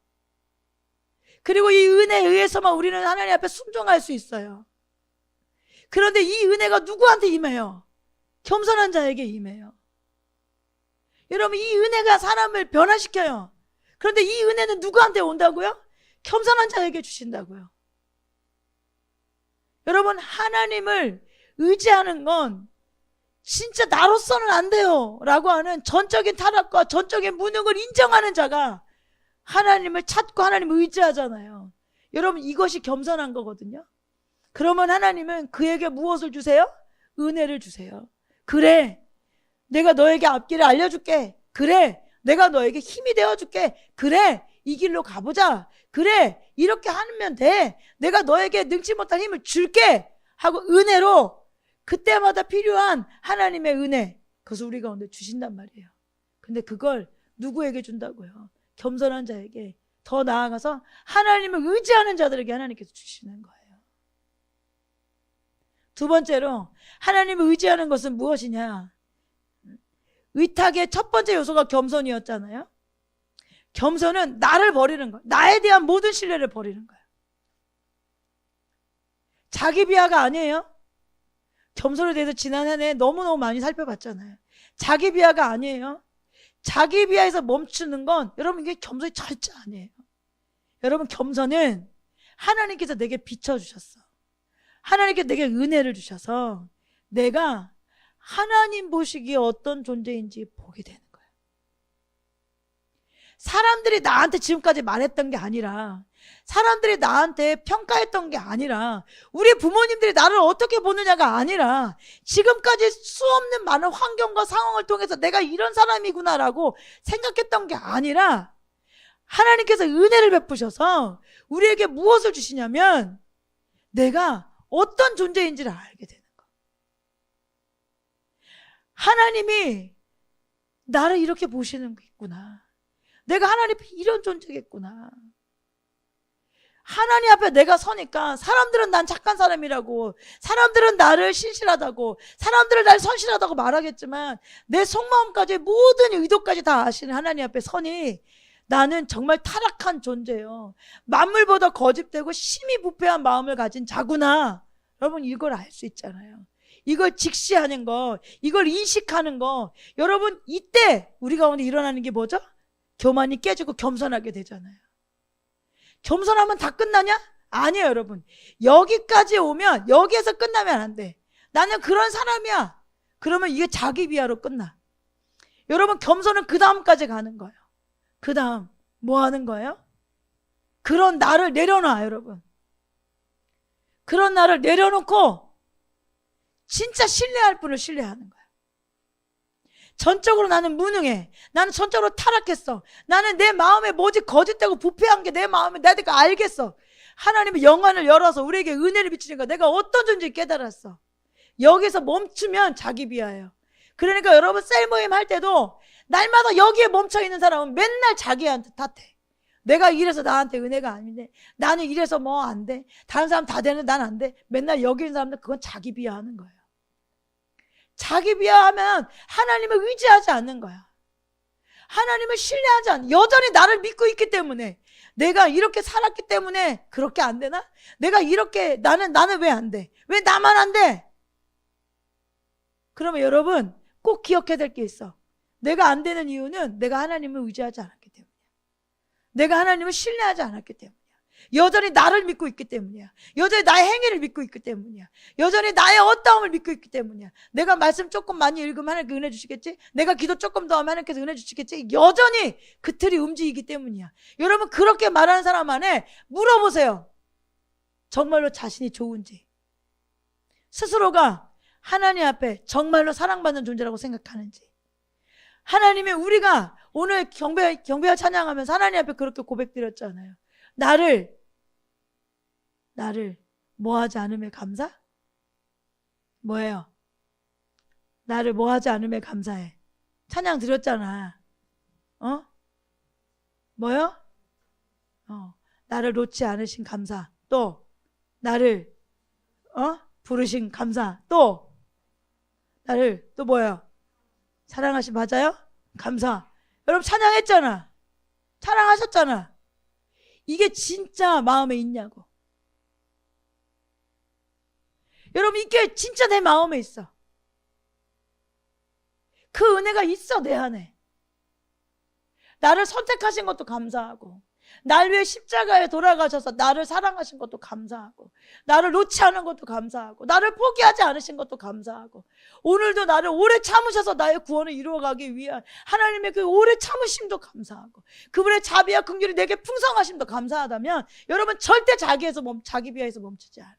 Speaker 1: 그리고 이 은혜에 의해서만 우리는 하나님 앞에 순종할 수 있어요. 그런데 이 은혜가 누구한테 임해요? 겸손한 자에게 임해요. 여러분, 이 은혜가 사람을 변화시켜요. 그런데 이 은혜는 누구한테 온다고요? 겸손한 자에게 주신다고요. 여러분, 하나님을 의지하는 건 진짜 나로서는 안 돼요 라고 하는 전적인 타락과 전적인 무능을 인정하는 자가 하나님을 찾고 하나님을 의지하잖아요. 여러분, 이것이 겸손한 거거든요. 그러면 하나님은 그에게 무엇을 주세요? 은혜를 주세요. 그래, 내가 너에게 앞길을 알려줄게. 그래, 내가 너에게 힘이 되어줄게. 그래, 이 길로 가보자. 그래, 이렇게 하면 돼. 내가 너에게 능치 못할 힘을 줄게 하고 은혜로 그때마다 필요한 하나님의 은혜, 그것을 우리 가운데 주신단 말이에요. 근데 그걸 누구에게 준다고요? 겸손한 자에게. 더 나아가서 하나님을 의지하는 자들에게 하나님께서 주시는 거예요. 두 번째로 하나님을 의지하는 것은 무엇이냐? 의탁의 첫 번째 요소가 겸손이었잖아요. 겸손은 나를 버리는 거예요. 나에 대한 모든 신뢰를 버리는 거예요. 자기 비하가 아니에요. 겸손에 대해서 지난 한 해 너무너무 많이 살펴봤잖아요. 자기 비하가 아니에요. 자기 비하에서 멈추는 건 여러분, 이게 겸손이 절대 아니에요. 여러분, 겸손은 하나님께서 내게 비춰주셨어. 하나님께서 내게 은혜를 주셔서 내가 하나님 보시기에 어떤 존재인지 보게 되는 거예요. 사람들이 나한테 지금까지 말했던 게 아니라, 사람들이 나한테 평가했던 게 아니라, 우리 부모님들이 나를 어떻게 보느냐가 아니라, 지금까지 수없는 많은 환경과 상황을 통해서 내가 이런 사람이구나라고 생각했던 게 아니라, 하나님께서 은혜를 베푸셔서 우리에게 무엇을 주시냐면 내가 어떤 존재인지를 알게 되는 거예요. 하나님이 나를 이렇게 보시는 게 있구나. 내가 하나님 앞에 이런 존재겠구나. 하나님 앞에 내가 서니까 사람들은 난 착한 사람이라고, 사람들은 나를 신실하다고, 사람들은 날 선실하다고 말하겠지만 내 속마음까지 모든 의도까지 다 아시는 하나님 앞에 서니 나는 정말 타락한 존재요. 만물보다 거짓되고 심히 부패한 마음을 가진 자구나. 여러분, 이걸 알 수 있잖아요. 이걸 직시하는 거, 이걸 인식하는 거. 여러분, 이때 우리 가운데 일어나는 게 뭐죠? 교만이 깨지고 겸손하게 되잖아요. 겸손하면 다 끝나냐? 아니에요, 여러분. 여기까지 오면, 여기에서 끝나면 안 돼. 나는 그런 사람이야. 그러면 이게 자기 비하로 끝나. 여러분, 겸손은 그 다음까지 가는 거예요. 그 다음 뭐 하는 거예요? 그런 나를 내려놔, 여러분. 그런 나를 내려놓고 진짜 신뢰할 분을 신뢰하는 거야. 전적으로 나는 무능해. 나는 전적으로 타락했어. 나는 내 마음에 뭐지 거짓되고 부패한 게 내 마음에 내가 알겠어. 하나님의 영안을 열어서 우리에게 은혜를 비추니까 내가 어떤 존재인지 깨달았어. 여기서 멈추면 자기 비하예요. 그러니까 여러분, 셀 모임 할 때도 날마다 여기에 멈춰있는 사람은 맨날 자기한테 탓해. 내가 이래서 나한테 은혜가 아닌데, 나는 이래서 뭐 안 돼, 다른 사람 다 되는데 난 안 돼. 맨날 여기 있는 사람들, 그건 자기 비하하는 거예요. 자기 비하하면 하나님을 의지하지 않는 거야. 하나님을 신뢰하지 않는, 여전히 나를 믿고 있기 때문에, 내가 이렇게 살았기 때문에 그렇게 안 되나? 내가 이렇게, 나는 왜 안 돼? 왜 나만 안 돼? 그러면 여러분 꼭 기억해야 될 게 있어. 내가 안 되는 이유는 내가 하나님을 의지하지 않았기 때문이야. 내가 하나님을 신뢰하지 않았기 때문이야. 여전히 나를 믿고 있기 때문이야. 여전히 나의 행위를 믿고 있기 때문이야. 여전히 나의 어떠함을 믿고 있기 때문이야. 내가 말씀 조금 많이 읽으면 하나님께서 은혜 주시겠지? 내가 기도 조금 더 하면 하나님께서 은혜 주시겠지? 여전히 그 틀이 움직이기 때문이야. 여러분 그렇게 말하는 사람 안에 물어보세요. 정말로 자신이 좋은지, 스스로가 하나님 앞에 정말로 사랑받는 존재라고 생각하는지. 하나님이 우리가 오늘 경배와 찬양하면서 하나님 앞에 그렇게 고백드렸잖아요. 나를 뭐하지 않음에 감사? 뭐예요? 나를 뭐하지 않음에 감사해. 찬양 드렸잖아. 뭐요? 나를 놓지 않으신 감사. 또 나를 부르신 감사. 또 나를 또 뭐예요? 사랑하신 맞아요? 감사. 여러분 찬양했잖아. 찬양하셨잖아. 이게 진짜 마음에 있냐고. 여러분 이게 진짜 내 마음에 있어. 그 은혜가 있어 내 안에. 나를 선택하신 것도 감사하고, 날 위해 십자가에 돌아가셔서 나를 사랑하신 것도 감사하고, 나를 놓지 않은 것도 감사하고, 나를 포기하지 않으신 것도 감사하고, 오늘도 나를 오래 참으셔서 나의 구원을 이루어가기 위한 하나님의 그 오래 참으심도 감사하고, 그분의 자비와 긍휼이 내게 풍성하심도 감사하다면 여러분 절대 자기 비하에서 멈추지 않아.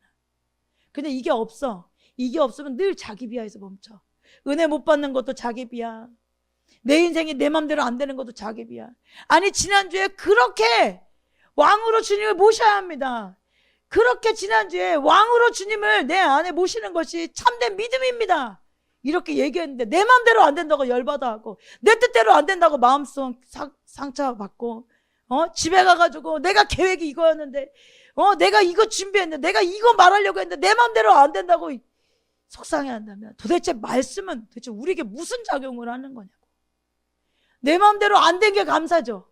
Speaker 1: 근데 이게 없어. 이게 없으면 늘 자기 비하에서 멈춰. 은혜 못 받는 것도 자기 비하, 내 인생이 내 맘대로 안 되는 것도 자기 비하. 아니 지난주에 그렇게 왕으로 주님을 모셔야 합니다. 그렇게 지난주에 왕으로 주님을 내 안에 모시는 것이 참된 믿음입니다. 이렇게 얘기했는데 내 맘대로 안 된다고 열받아 하고, 내 뜻대로 안 된다고 마음속 상처받고, 집에 가가지고 내가 계획이 이거였는데, 내가 이거 준비했는데, 내가 이거 말하려고 했는데 내 맘대로 안 된다고 속상해한다면 도대체 말씀은 도대체 우리에게 무슨 작용을 하는 거냐고. 내 마음대로 안 된 게 감사죠.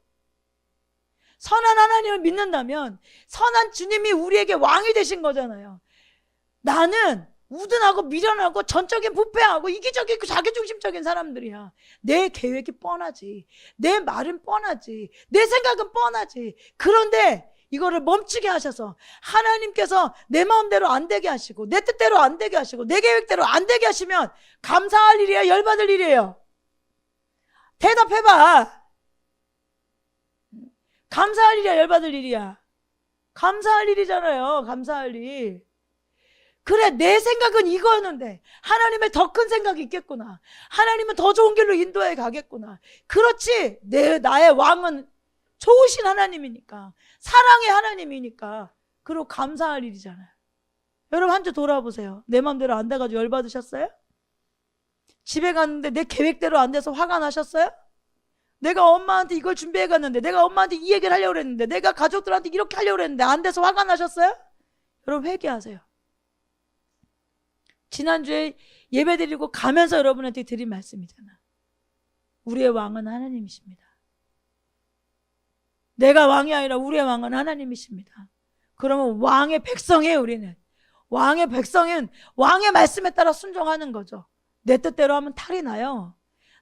Speaker 1: 선한 하나님을 믿는다면 선한 주님이 우리에게 왕이 되신 거잖아요. 나는 우둔하고 미련하고 전적인 부패하고 이기적이고 자기중심적인 사람들이야. 내 계획이 뻔하지, 내 말은 뻔하지, 내 생각은 뻔하지. 그런데 이거를 멈추게 하셔서 하나님께서 내 마음대로 안 되게 하시고, 내 뜻대로 안 되게 하시고, 내 계획대로 안 되게 하시면 감사할 일이야, 열받을 일이에요? 대답해봐. 감사할 일이야, 열받을 일이야? 감사할 일이잖아요. 감사할 일. 그래, 내 생각은 이거였는데 하나님의 더 큰 생각이 있겠구나. 하나님은 더 좋은 길로 인도해 가겠구나. 그렇지, 나의 왕은 좋으신 하나님이니까, 사랑의 하나님이니까. 그리고 감사할 일이잖아요. 여러분 한 주 돌아보세요. 내 맘대로 안 돼가지고 열받으셨어요? 집에 갔는데 내 계획대로 안 돼서 화가 나셨어요? 내가 엄마한테 이걸 준비해 갔는데, 내가 엄마한테 이 얘기를 하려고 했는데, 내가 가족들한테 이렇게 하려고 했는데 안 돼서 화가 나셨어요? 여러분 회개하세요. 지난주에 예배 드리고 가면서 여러분한테 드린 말씀이잖아. 우리의 왕은 하나님이십니다. 내가 왕이 아니라 우리의 왕은 하나님이십니다. 그러면 왕의 백성이에요. 우리는 왕의 백성은 왕의 말씀에 따라 순종하는 거죠. 내 뜻대로 하면 탈이 나요.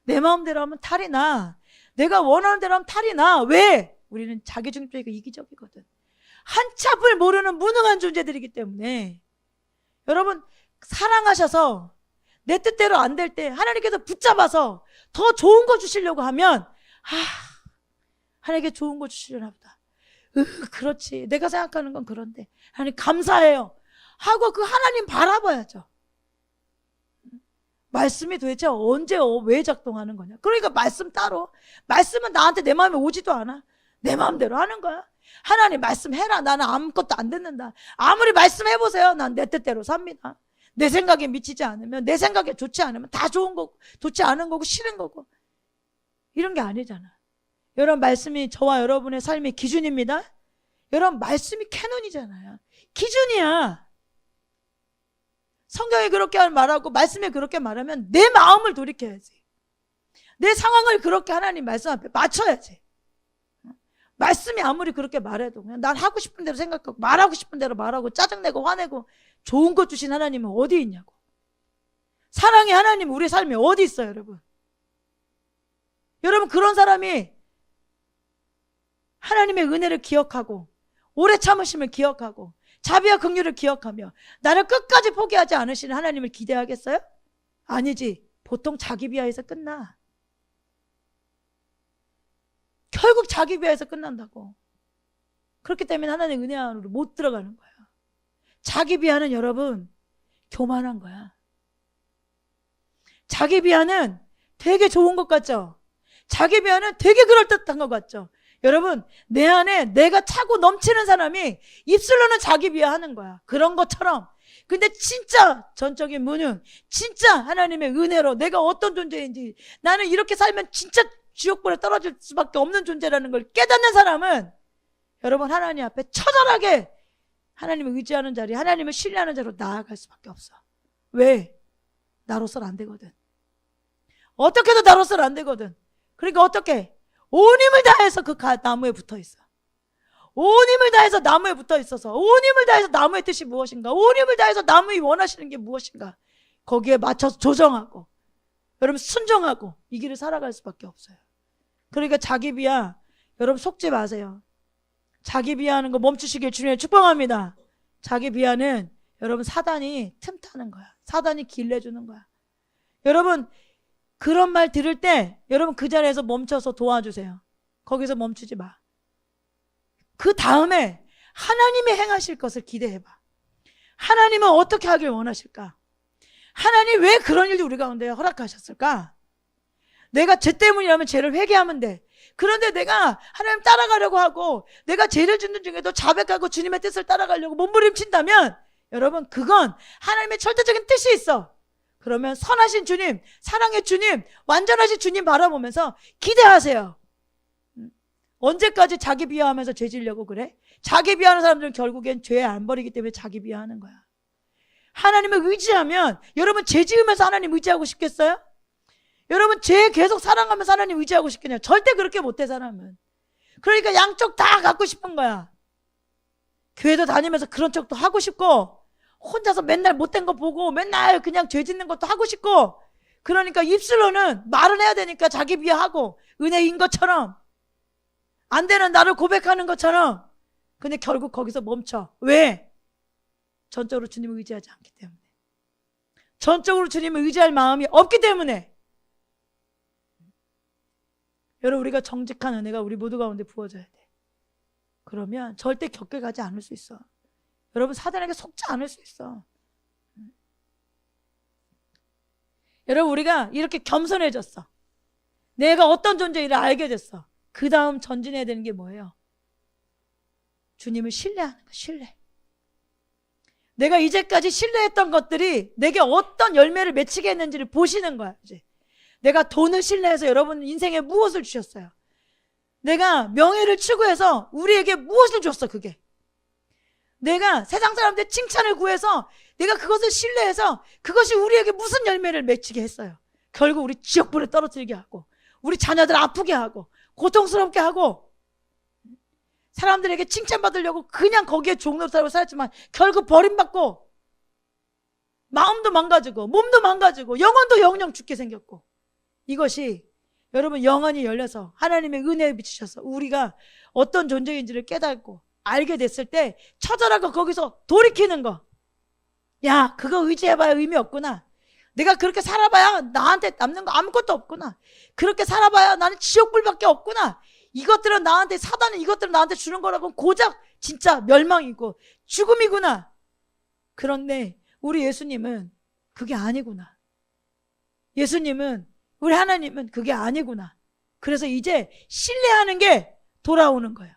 Speaker 1: 내 마음대로 하면 탈이 나. 내가 원하는 대로 하면 탈이 나. 왜? 우리는 자기중심적이고 이기적이거든. 한치 앞을 모르는 무능한 존재들이기 때문에. 여러분 사랑하셔서 내 뜻대로 안 될 때 하나님께서 붙잡아서 더 좋은 거 주시려고 하면, 하나님께 좋은 거 주시려나 보다. 그렇지, 내가 생각하는 건 그런데 하나님 감사해요 하고 그 하나님 바라봐야죠. 말씀이 도대체 언제 왜 작동하는 거냐. 그러니까 말씀 따로. 말씀은 나한테 내 마음에 오지도 않아. 내 마음대로 하는 거야. 하나님 말씀해라. 나는 아무것도 안 듣는다. 아무리 말씀해보세요. 난 내 뜻대로 삽니다. 내 생각에 미치지 않으면, 내 생각에 좋지 않으면 다 좋은 거고, 좋지 않은 거고, 싫은 거고. 이런 게 아니잖아. 여러분 말씀이 저와 여러분의 삶의 기준입니다. 여러분 말씀이 캐논이잖아요. 기준이야. 성경에 그렇게 말하고 말씀에 그렇게 말하면 내 마음을 돌이켜야지. 내 상황을 그렇게 하나님 말씀 앞에 맞춰야지. 말씀이 아무리 그렇게 말해도 그냥 난 하고 싶은 대로 생각하고 말하고 싶은 대로 말하고 짜증내고 화내고 좋은 것 주신 하나님은 어디 있냐고. 사랑의 하나님 우리 삶에 어디 있어요, 여러분? 여러분, 그런 사람이 하나님의 은혜를 기억하고 오래 참으심을 기억하고 자비와 긍휼을 기억하며 나를 끝까지 포기하지 않으시는 하나님을 기대하겠어요? 아니지. 보통 자기 비하에서 끝나. 결국 자기 비하에서 끝난다고. 그렇기 때문에 하나님의 은혜 안으로 못 들어가는 거야. 자기 비하는 여러분 교만한 거야. 자기 비하는 되게 좋은 것 같죠? 자기 비하는 되게 그럴듯한 것 같죠? 여러분, 내 안에 내가 차고 넘치는 사람이 입술로는 자기 비하하는 거야. 그런 것처럼. 근데 진짜 전적인 무능, 진짜 하나님의 은혜로 내가 어떤 존재인지, 나는 이렇게 살면 진짜 지옥불에 떨어질 수밖에 없는 존재라는 걸 깨닫는 사람은 여러분 하나님 앞에 처절하게 하나님을 의지하는 자리, 하나님을 신뢰하는 자리로 나아갈 수밖에 없어. 왜? 나로서는 안 되거든. 어떻게도 나로서는 안 되거든. 그러니까 어떻게? 온 힘을 다해서 그 나무에 붙어 있어. 온 힘을 다해서 나무에 붙어 있어서, 온 힘을 다해서 나무의 뜻이 무엇인가, 온 힘을 다해서 나무이 원하시는 게 무엇인가, 거기에 맞춰서 조정하고 여러분 순종하고 이 길을 살아갈 수밖에 없어요. 그러니까 자기 비하 여러분 속지 마세요. 자기 비하하는 거 멈추시길 주님의 축복합니다. 자기 비하는 여러분 사단이 틈타는 거야. 사단이 길내주는 거야. 여러분 그런 말 들을 때 여러분 그 자리에서 멈춰서 도와주세요. 거기서 멈추지 마. 그 다음에 하나님이 행하실 것을 기대해봐. 하나님은 어떻게 하길 원하실까? 하나님 왜 그런 일도 우리 가운데 허락하셨을까? 내가 죄 때문이라면 죄를 회개하면 돼. 그런데 내가 하나님 따라가려고 하고 내가 죄를 짓는 중에도 자백하고 주님의 뜻을 따라가려고 몸부림친다면 여러분 그건 하나님의 절대적인 뜻이 있어. 그러면 선하신 주님, 사랑의 주님, 완전하신 주님 바라보면서 기대하세요. 언제까지 자기 비하하면서 죄 지려고 그래? 자기 비하하는 사람들은 결국엔 죄 안 버리기 때문에 자기 비하하는 거야. 하나님을 의지하면 여러분 죄 지으면서 하나님 의지하고 싶겠어요? 여러분 죄 계속 사랑하면서 하나님 의지하고 싶겠냐? 절대 그렇게 못해 사람은. 그러니까 양쪽 다 갖고 싶은 거야. 교회도 다니면서 그런 척도 하고 싶고 혼자서 맨날 못된 거 보고 맨날 그냥 죄 짓는 것도 하고 싶고 그러니까 입술로는 말은 해야 되니까 자기 비하하고 은혜인 것처럼 안 되는 나를 고백하는 것처럼 근데 결국 거기서 멈춰. 왜? 전적으로 주님을 의지하지 않기 때문에. 전적으로 주님을 의지할 마음이 없기 때문에. 여러분 우리가 정직한 은혜가 우리 모두 가운데 부어져야 돼. 그러면 절대 격게 가지 않을 수 있어. 여러분 사단에게 속지 않을 수 있어. 여러분 우리가 이렇게 겸손해졌어. 내가 어떤 존재인지를 알게 됐어. 그 다음 전진해야 되는 게 뭐예요? 주님을 신뢰하는 거. 신뢰. 내가 이제까지 신뢰했던 것들이 내게 어떤 열매를 맺히게 했는지를 보시는 거야. 이제 내가 돈을 신뢰해서 여러분 인생에 무엇을 주셨어요? 내가 명예를 추구해서 우리에게 무엇을 줬어? 그게 내가 세상 사람들 칭찬을 구해서 내가 그것을 신뢰해서 그것이 우리에게 무슨 열매를 맺히게 했어요? 결국 우리 지옥불에 떨어뜨리게 하고 우리 자녀들 아프게 하고 고통스럽게 하고 사람들에게 칭찬받으려고 그냥 거기에 종로로 살았지만 결국 버림받고 마음도 망가지고 몸도 망가지고 영혼도 영영 죽게 생겼고 이것이 여러분 영혼이 열려서 하나님의 은혜에 비추셔서 우리가 어떤 존재인지를 깨닫고 알게 됐을 때 처절하고 거기서 돌이키는 거. 야 그거 의지해봐야 의미 없구나. 내가 그렇게 살아봐야 나한테 남는 거 아무것도 없구나. 그렇게 살아봐야 나는 지옥불밖에 없구나. 이것들은 나한테 사단은 이것들은 나한테 주는 거라고 고작 진짜 멸망이고 죽음이구나. 그런데 우리 예수님은 그게 아니구나. 예수님은 우리 하나님은 그게 아니구나. 그래서 이제 신뢰하는 게 돌아오는 거예요.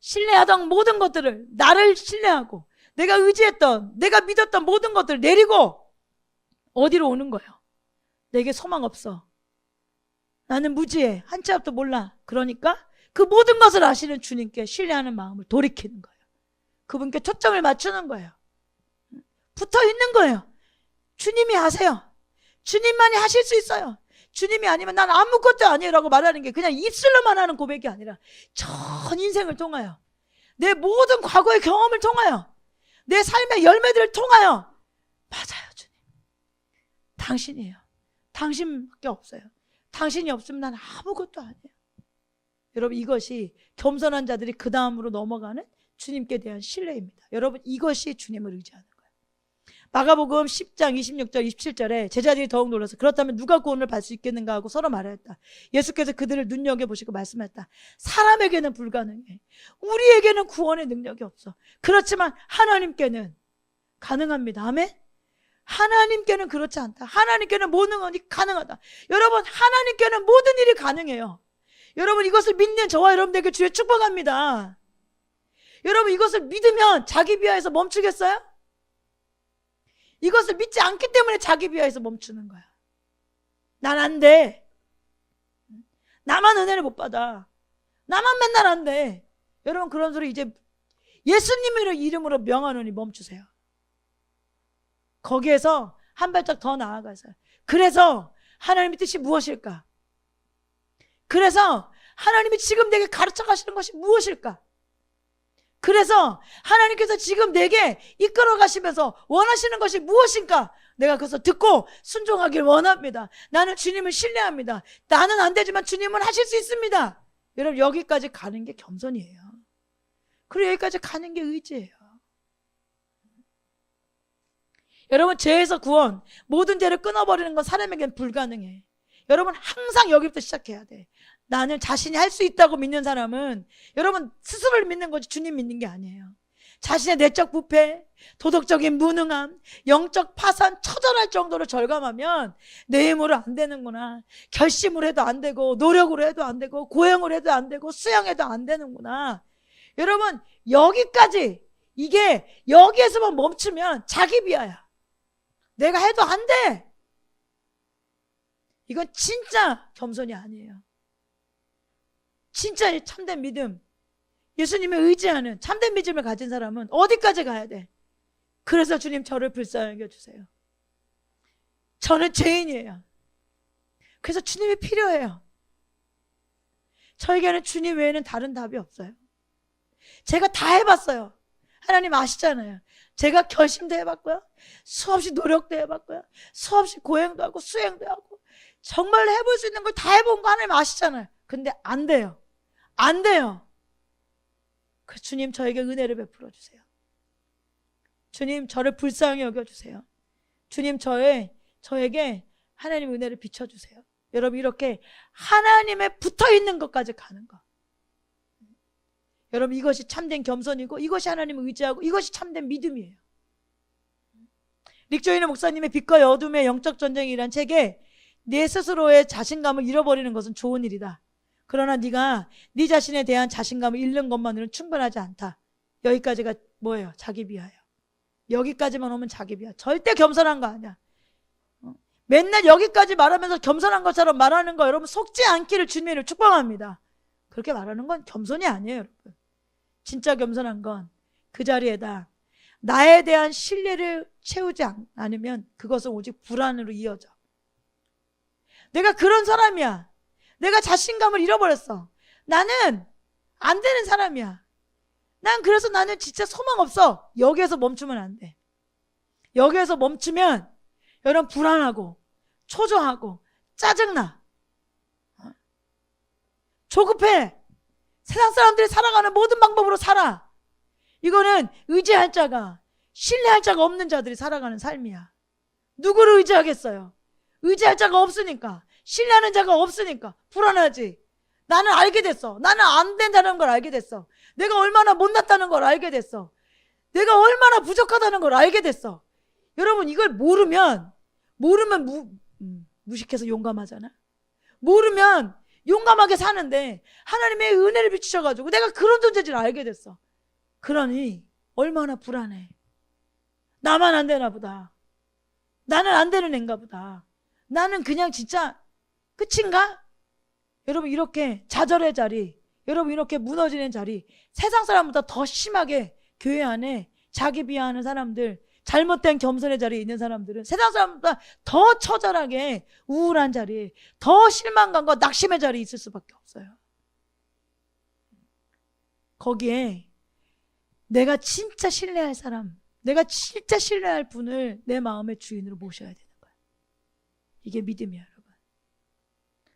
Speaker 1: 신뢰하던 모든 것들을 나를 신뢰하고 내가 의지했던 내가 믿었던 모든 것들을 내리고 어디로 오는 거예요? 내게 소망 없어. 나는 무지해. 한 치 앞도 몰라. 그러니까 그 모든 것을 아시는 주님께 신뢰하는 마음을 돌이키는 거예요. 그분께 초점을 맞추는 거예요. 붙어 있는 거예요. 주님이 하세요. 주님만이 하실 수 있어요. 주님이 아니면 난 아무것도 아니에요 라고 말하는 게 그냥 입술로만 하는 고백이 아니라 전 인생을 통하여 내 모든 과거의 경험을 통하여 내 삶의 열매들을 통하여 맞아요 주님. 당신이에요. 당신밖에 없어요. 당신이 없으면 난 아무것도 아니에요. 여러분, 이것이 겸손한 자들이 그 다음으로 넘어가는 주님께 대한 신뢰입니다. 여러분, 이것이 주님을 의지하는 거예요. 마가복음 10장 26절 27절에 제자들이 더욱 놀라서 그렇다면 누가 구원을 받을 수 있겠는가 하고 서로 말하였다. 예수께서 그들을 눈여겨보시고 말씀하셨다. 사람에게는 불가능해. 우리에게는 구원의 능력이 없어. 그렇지만 하나님께는 가능합니다. 아멘? 하나님께는 그렇지 않다. 하나님께는 모든 것이 가능하다. 여러분, 하나님께는 모든 일이 가능해요. 여러분, 이것을 믿는 저와 여러분들에게 주의 축복합니다. 여러분, 이것을 믿으면 자기 비하에서 멈추겠어요? 이것을 믿지 않기 때문에 자기 비하에서 멈추는 거야. 난 안 돼. 나만 은혜를 못 받아. 나만 맨날 안 돼. 여러분, 그런 소리 이제 예수님의 이름으로 명하노니 멈추세요. 거기에서 한 발짝 더 나아가세요. 그래서 하나님의 뜻이 무엇일까? 그래서 하나님이 지금 내게 가르쳐 가시는 것이 무엇일까? 그래서 하나님께서 지금 내게 이끌어 가시면서 원하시는 것이 무엇인가? 내가 그것을 듣고 순종하길 원합니다. 나는 주님을 신뢰합니다. 나는 안 되지만 주님은 하실 수 있습니다. 여러분, 여기까지 가는 게 겸손이에요. 그리고 여기까지 가는 게 의지예요. 여러분, 죄에서 구원, 모든 죄를 끊어버리는 건 사람에게는 불가능해. 여러분, 항상 여기부터 시작해야 돼. 나는 자신이 할 수 있다고 믿는 사람은 여러분 스스로를 믿는 거지 주님 믿는 게 아니에요. 자신의 내적 부패, 도덕적인 무능함, 영적 파산, 처절할 정도로 절감하면 내 힘으로 안 되는구나. 결심을 해도 안 되고 노력으로 해도 안 되고 고행을 해도 안 되고 수양해도 안 되는구나. 여러분, 여기까지, 이게 여기에서만 멈추면 자기 비하야. 내가 해도 안 돼. 이건 진짜 겸손이 아니에요. 진짜 참된 믿음, 예수님을 의지하는 참된 믿음을 가진 사람은 어디까지 가야 돼? 그래서 주님, 저를 불쌍히 여겨주세요. 저는 죄인이에요. 그래서 주님이 필요해요. 저에게는 주님 외에는 다른 답이 없어요. 제가 다 해봤어요. 하나님 아시잖아요. 제가 결심도 해봤고요, 수없이 노력도 해봤고요, 수없이 고행도 하고 수행도 하고 정말 해볼 수 있는 걸 다 해본 거 하나님 아시잖아요. 근데 안 돼요. 안 돼요. 그 주님, 저에게 은혜를 베풀어 주세요. 주님, 저를 불쌍히 여겨주세요. 주님, 저에게 하나님의 은혜를 비춰주세요. 여러분, 이렇게 하나님에 붙어있는 것까지 가는 거. 여러분, 이것이 참된 겸손이고 이것이 하나님을 의지하고 이것이 참된 믿음이에요. 릭조이너 목사님의 빛과 어둠의 영적 전쟁이란 책에 내 스스로의 자신감을 잃어버리는 것은 좋은 일이다. 그러나 네가 네 자신에 대한 자신감을 잃는 것만으로는 충분하지 않다. 여기까지가 뭐예요? 자기 비하예요. 여기까지만 오면 자기 비하. 절대 겸손한 거 아니야. 맨날 여기까지 말하면서 겸손한 것처럼 말하는 거, 여러분 속지 않기를 주님을 축복합니다. 그렇게 말하는 건 겸손이 아니에요, 여러분. 진짜 겸손한 건 그 자리에다 나에 대한 신뢰를 채우지 않으면 그것은 오직 불안으로 이어져. 내가 그런 사람이야. 내가 자신감을 잃어버렸어. 나는 안 되는 사람이야. 그래서 나는 진짜 소망 없어. 여기에서 멈추면 안 돼. 여기에서 멈추면 여러분 불안하고 초조하고 짜증나. 조급해. 세상 사람들이 살아가는 모든 방법으로 살아. 이거는 의지할 자가, 신뢰할 자가 없는 자들이 살아가는 삶이야. 누구를 의지하겠어요? 의지할 자가 없으니까, 신뢰하는 자가 없으니까 불안하지. 나는 알게 됐어. 나는 안 된다는 걸 알게 됐어. 내가 얼마나 못났다는 걸 알게 됐어. 내가 얼마나 부족하다는 걸 알게 됐어. 여러분, 이걸 모르면 무식해서 용감하잖아. 모르면 용감하게 사는데 하나님의 은혜를 비추셔가지고 내가 그런 존재를 알게 됐어. 그러니 얼마나 불안해. 나만 안 되나 보다. 나는 안 되는 애인가 보다. 나는 그냥 진짜 끝인가? 여러분, 이렇게 좌절의 자리, 여러분 이렇게 무너지는 자리, 세상 사람보다 더 심하게 교회 안에 자기 비하하는 사람들, 잘못된 겸손의 자리에 있는 사람들은 세상 사람보다 더 처절하게 우울한 자리에, 더 실망감과 낙심의 자리에 있을 수밖에 없어요. 거기에 내가 진짜 신뢰할 사람, 내가 진짜 신뢰할 분을 내 마음의 주인으로 모셔야 되는 거야. 이게 믿음이야, 여러분.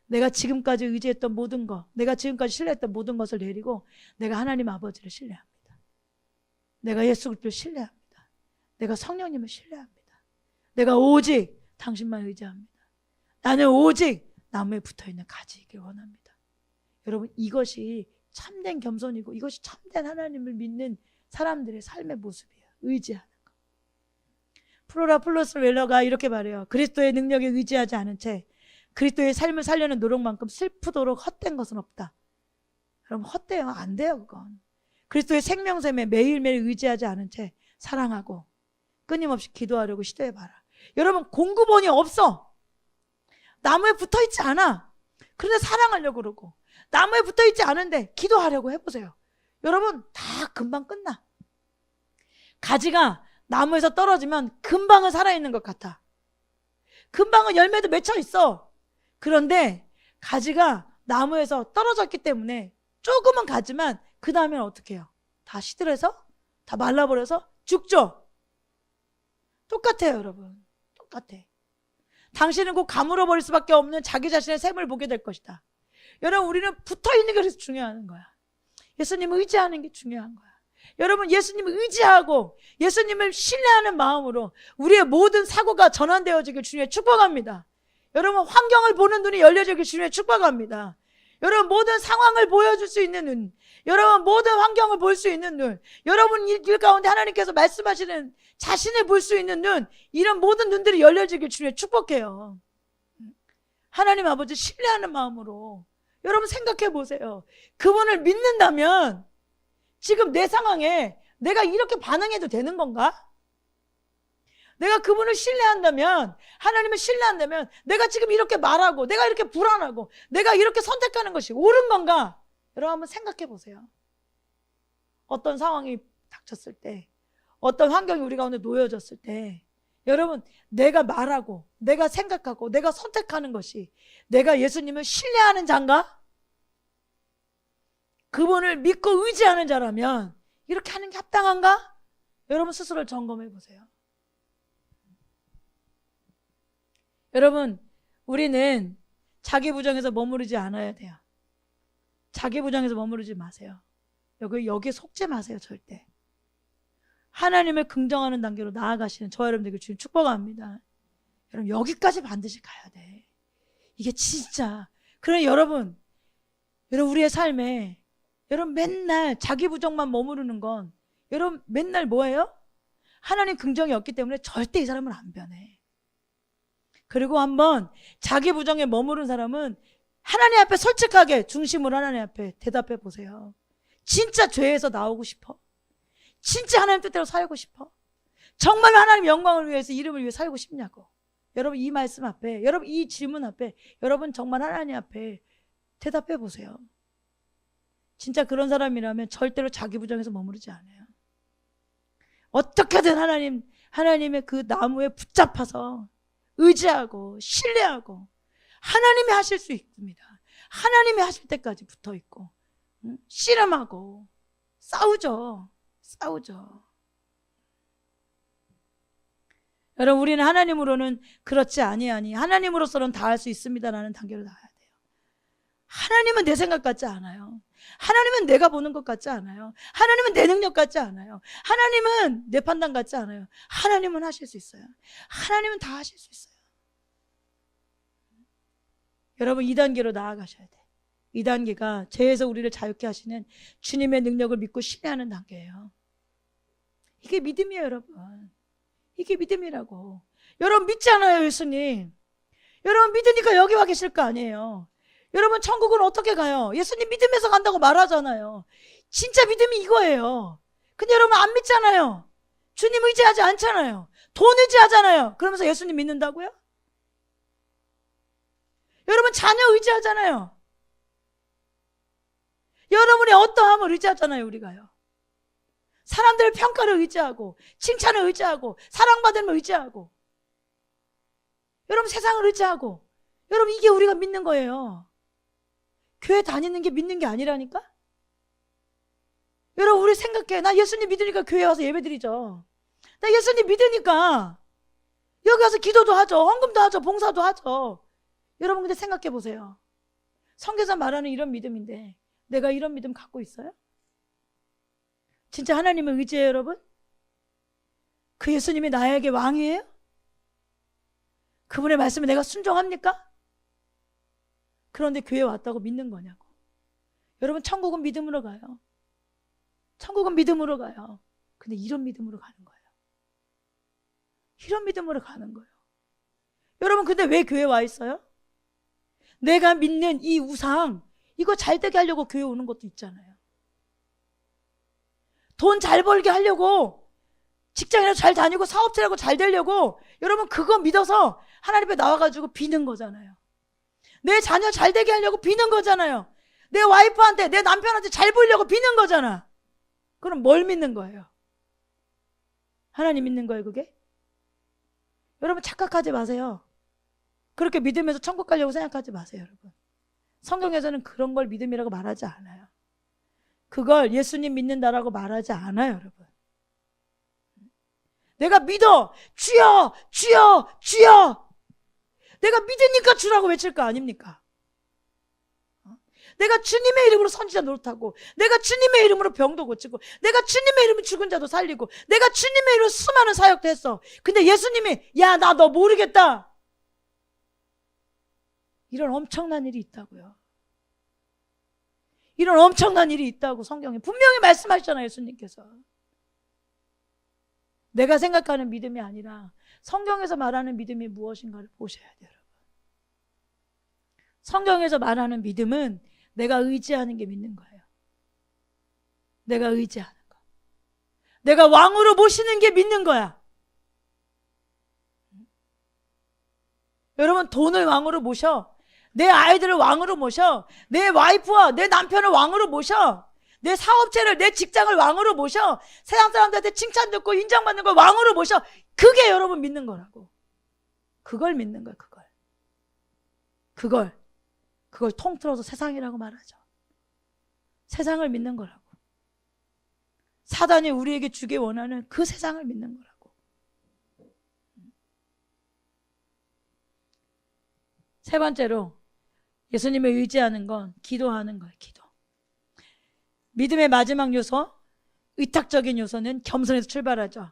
Speaker 1: 내가 지금까지 의지했던 모든 것, 내가 지금까지 신뢰했던 모든 것을 내리고 내가 하나님 아버지를 신뢰합니다. 내가 예수 그리스도를 신뢰합니다. 내가 성령님을 신뢰합니다. 내가 오직 당신만 의지합니다. 나는 오직 나무에 붙어있는 가지이길 원합니다. 여러분, 이것이 참된 겸손이고 이것이 참된 하나님을 믿는 사람들의 삶의 모습이에요. 의지하는 거. 프로라 플러스 웰러가 이렇게 말해요. 그리스도의 능력에 의지하지 않은 채 그리스도의 삶을 살려는 노력만큼 슬프도록 헛된 것은 없다. 여러분, 헛돼요. 안 돼요, 그건. 그리스도의 생명샘에 매일매일 의지하지 않은 채 사랑하고 끊임없이 기도하려고 시도해봐라. 여러분, 공급원이 없어. 나무에 붙어있지 않아. 그런데 사랑하려고 그러고 나무에 붙어있지 않은데 기도하려고 해보세요. 여러분, 다 금방 끝나. 가지가 나무에서 떨어지면 금방은 살아있는 것 같아. 금방은 열매도 맺혀 있어. 그런데 가지가 나무에서 떨어졌기 때문에 조금은 가지만 그 다음에는 어떻게 해요? 다 시들해서 다 말라버려서 죽죠. 똑같아요, 여러분. 똑같아. 당신은 곧 가물어버릴 수밖에 없는 자기 자신의 샘을 보게 될 것이다. 여러분, 우리는 붙어있는 게 그래서 중요한 거야. 예수님을 의지하는 게 중요한 거야. 여러분, 예수님을 의지하고 예수님을 신뢰하는 마음으로 우리의 모든 사고가 전환되어지길 주님의 축복합니다. 여러분, 환경을 보는 눈이 열려지길 주님의 축복합니다. 여러분, 모든 상황을 보여줄 수 있는 눈, 여러분, 모든 환경을 볼 수 있는 눈, 여러분 일 가운데 하나님께서 말씀하시는 자신을 볼 수 있는 눈, 이런 모든 눈들이 열려지길 주님의 축복해요. 하나님 아버지 신뢰하는 마음으로 여러분 생각해 보세요. 그분을 믿는다면 지금 내 상황에 내가 이렇게 반응해도 되는 건가? 내가 그분을 신뢰한다면, 하나님을 신뢰한다면 내가 지금 이렇게 말하고 내가 이렇게 불안하고 내가 이렇게 선택하는 것이 옳은 건가? 여러분 한번 생각해 보세요. 어떤 상황이 닥쳤을 때, 어떤 환경이 우리 가운데 놓여졌을 때, 여러분, 내가 말하고 내가 생각하고 내가 선택하는 것이 내가 예수님을 신뢰하는 자인가? 그분을 믿고 의지하는 자라면 이렇게 하는 게 합당한가? 여러분 스스로를 점검해 보세요. 여러분, 우리는 자기 부정에서 머무르지 않아야 돼요. 자기 부정에서 머무르지 마세요. 여기에 속지 마세요, 절대. 하나님을 긍정하는 단계로 나아가시는 저 여러분들에게 주님 축복합니다. 여러분, 여기까지 반드시 가야 돼. 이게 진짜. 그래, 여러분, 우리의 삶에 여러분 맨날 자기 부정만 머무르는 건 여러분 맨날 뭐예요? 하나님 긍정이 없기 때문에 절대 이 사람은 안 변해. 그리고 한번 자기 부정에 머무른 사람은 하나님 앞에 솔직하게 중심으로 하나님 앞에 대답해 보세요. 진짜 죄에서 나오고 싶어? 진짜 하나님 뜻대로 살고 싶어? 정말 하나님 영광을 위해서, 이름을 위해 살고 싶냐고. 여러분 이 말씀 앞에, 여러분 이 질문 앞에 여러분 정말 하나님 앞에 대답해 보세요. 진짜 그런 사람이라면 절대로 자기 부정에서 머무르지 않아요. 어떻게든 하나님의 그 나무에 붙잡아서 의지하고 신뢰하고 하나님이 하실 수 있습니다. 하나님이 하실 때까지 붙어 있고 씨름하고 싸우죠. 여러분, 우리는 하나님으로는 그렇지 아니하니 하나님으로서는 다 할 수 있습니다라는 단계로 나가야 돼요. 하나님은 내 생각 같지 않아요. 하나님은 내가 보는 것 같지 않아요. 하나님은 내 능력 같지 않아요. 하나님은 내 판단 같지 않아요. 하나님은 하실 수 있어요. 하나님은 다 하실 수 있어요. 여러분 2단계로 나아가셔야 돼. 2단계가 죄에서 우리를 자유케 하시는 주님의 능력을 믿고 신뢰하는 단계예요. 이게 믿음이에요, 여러분. 이게 믿음이라고. 여러분 믿지 않아요, 예수님? 여러분 믿으니까 여기 와 계실 거 아니에요. 여러분 천국은 어떻게 가요? 예수님 믿으면서 간다고 말하잖아요. 진짜 믿음이 이거예요. 근데 여러분 안 믿잖아요. 주님 의지하지 않잖아요. 돈 의지하잖아요. 그러면서 예수님 믿는다고요? 여러분 자녀 의지하잖아요. 여러분의 어떠함을 의지하잖아요, 우리가요. 사람들의 평가를 의지하고 칭찬을 의지하고 사랑받음을 의지하고 여러분 세상을 의지하고 여러분 이게 우리가 믿는 거예요. 교회 다니는 게 믿는 게 아니라니까? 여러분 우리 생각해. 나 예수님 믿으니까 교회 와서 예배 드리죠. 나 예수님 믿으니까 여기 와서 기도도 하죠. 헌금도 하죠. 봉사도 하죠. 여러분 근데 생각해 보세요. 성경에서 말하는 이런 믿음인데 내가 이런 믿음 갖고 있어요? 진짜 하나님을 의지해요, 여러분? 그 예수님이 나에게 왕이에요? 그분의 말씀에 내가 순종합니까? 그런데 교회 왔다고 믿는 거냐고. 여러분 천국은 믿음으로 가요. 천국은 믿음으로 가요. 근데 이런 믿음으로 가는 거예요. 이런 믿음으로 가는 거예요. 여러분 근데 왜 교회 와 있어요? 내가 믿는 이 우상 이거 잘 되게 하려고 교회 오는 것도 있잖아요. 돈 잘 벌게 하려고 직장이라도 잘 다니고 사업체라고 잘 되려고 여러분 그거 믿어서 하나님 앞에 나와가지고 비는 거잖아요. 내 자녀 잘 되게 하려고 비는 거잖아요. 내 와이프한테 내 남편한테 잘 보이려고 비는 거잖아. 그럼 뭘 믿는 거예요? 하나님 믿는 거예요 그게? 여러분 착각하지 마세요. 그렇게 믿으면서 천국 가려고 생각하지 마세요 여러분. 성경에서는 그런 걸 믿음이라고 말하지 않아요. 그걸 예수님 믿는다라고 말하지 않아요 여러분. 내가 믿어 주여 주여 주여 내가 믿으니까 주라고 외칠 거 아닙니까? 내가 주님의 이름으로 선지자 노릇하고 내가 주님의 이름으로 병도 고치고 내가 주님의 이름으로 죽은 자도 살리고 내가 주님의 이름으로 수많은 사역도 했어. 근데 예수님이 야 나 너 모르겠다. 이런 엄청난 일이 있다고요. 이런 엄청난 일이 있다고 성경에 분명히 말씀하시잖아요 예수님께서. 내가 생각하는 믿음이 아니라 성경에서 말하는 믿음이 무엇인가를 보셔야 돼요 여러분. 성경에서 말하는 믿음은 내가 의지하는 게 믿는 거예요. 내가 의지하는 거. 내가 왕으로 모시는 게 믿는 거야. 여러분 돈을 왕으로 모셔. 내 아이들을 왕으로 모셔. 내 와이프와 내 남편을 왕으로 모셔. 내 사업체를 내 직장을 왕으로 모셔. 세상 사람들한테 칭찬 듣고 인정받는 걸 왕으로 모셔. 그게 여러분 믿는 거라고. 그걸 믿는 거야 그걸. 그걸 통틀어서 세상이라고 말하죠. 세상을 믿는 거라고. 사단이 우리에게 주기 원하는 그 세상을 믿는 거라고. 세 번째로 예수님을 의지하는 건 기도하는 거예요. 기도. 믿음의 마지막 요소, 의탁적인 요소는 겸손에서 출발하죠.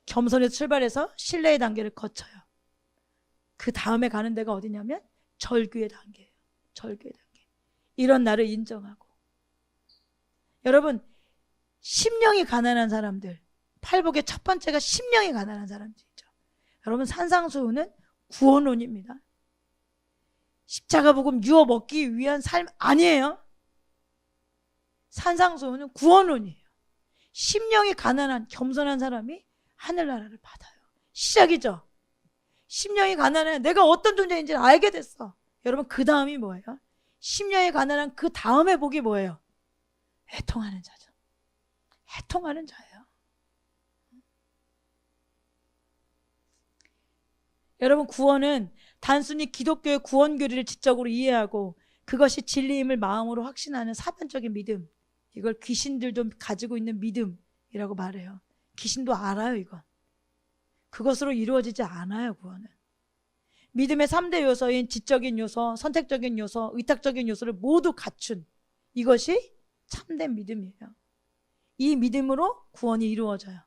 Speaker 1: 겸손에서 출발해서 신뢰의 단계를 거쳐요. 그 다음에 가는 데가 어디냐면 절규의 단계예요. 절규의 단계. 이런 나를 인정하고. 여러분 심령이 가난한 사람들, 팔복의 첫 번째가 심령이 가난한 사람들이죠. 여러분 산상수훈은 구원론입니다. 십자가 복음 유어 먹기 위한 삶 아니에요. 산상수훈은 구원론이에요. 심령이 가난한 겸손한 사람이 하늘나라를 받아요. 시작이죠. 심령이 가난해. 내가 어떤 존재인지를 알게 됐어. 여러분 그 다음이 뭐예요? 심령이 가난한 그 다음의 복이 뭐예요? 애통하는 자죠. 애통하는 자예요. 여러분 구원은 단순히 기독교의 구원 교리를 지적으로 이해하고 그것이 진리임을 마음으로 확신하는 사변적인 믿음, 이걸 귀신들도 가지고 있는 믿음이라고 말해요. 귀신도 알아요 이건. 그것으로 이루어지지 않아요 구원은. 믿음의 3대 요소인 지적인 요소, 선택적인 요소, 의탁적인 요소를 모두 갖춘 이것이 참된 믿음이에요. 이 믿음으로 구원이 이루어져요.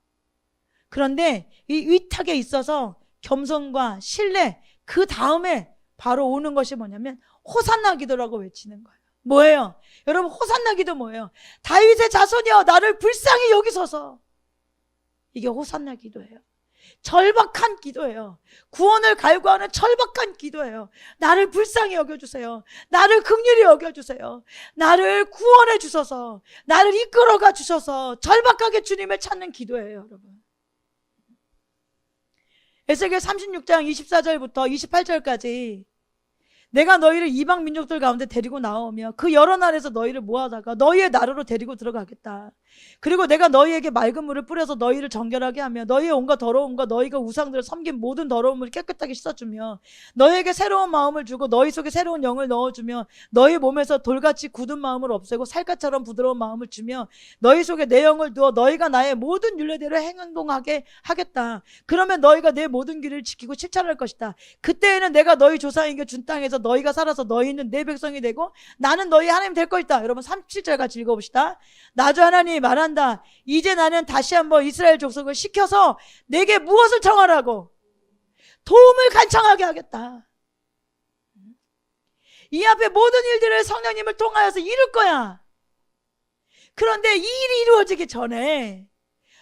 Speaker 1: 그런데 이 의탁에 있어서 겸손과 신뢰, 그 다음에 바로 오는 것이 뭐냐면 호산나 기도라고 외치는 거예요. 뭐예요? 여러분 호산나 기도 뭐예요? 다윗의 자손이여 나를 불쌍히 여기소서. 이게 호산나 기도예요. 절박한 기도예요. 구원을 갈구하는 절박한 기도예요. 나를 불쌍히 여겨주세요. 나를 긍휼히 여겨주세요. 나를 구원해 주셔서, 나를 이끌어가 주셔서 절박하게 주님을 찾는 기도예요 여러분. 에스겔 36장 24절부터 28절까지 내가 너희를 이방 민족들 가운데 데리고 나오며 그 여러 나라에서 너희를 모아다가 너희의 나라로 데리고 들어가겠다. 그리고 내가 너희에게 맑은 물을 뿌려서 너희를 정결하게 하며 너희의 온갖 더러움과 너희가 우상들을 섬긴 모든 더러움을 깨끗하게 씻어주며 너희에게 새로운 마음을 주고 너희 속에 새로운 영을 넣어주며 너희 몸에서 돌같이 굳은 마음을 없애고 살갗처럼 부드러운 마음을 주며 너희 속에 내 영을 두어 너희가 나의 모든 율례대로 행동하게 하겠다. 그러면 너희가 내 모든 길을 지키고 실천할 것이다. 그때에는 내가 너희 조상에게 준 땅에서 너희가 살아서 너희는 내 백성이 되고 나는 너희 하나님 될 것이다. 여러분 37절 같이 읽어봅시다. 나주 하나님이 말한다. 이제 나는 다시 한번 이스라엘 족속을 시켜서 내게 무엇을 청하라고? 도움을 간청하게 하겠다. 이 앞에 모든 일들을 성령님을 통하여서 이룰 거야. 그런데 이 일이 이루어지기 전에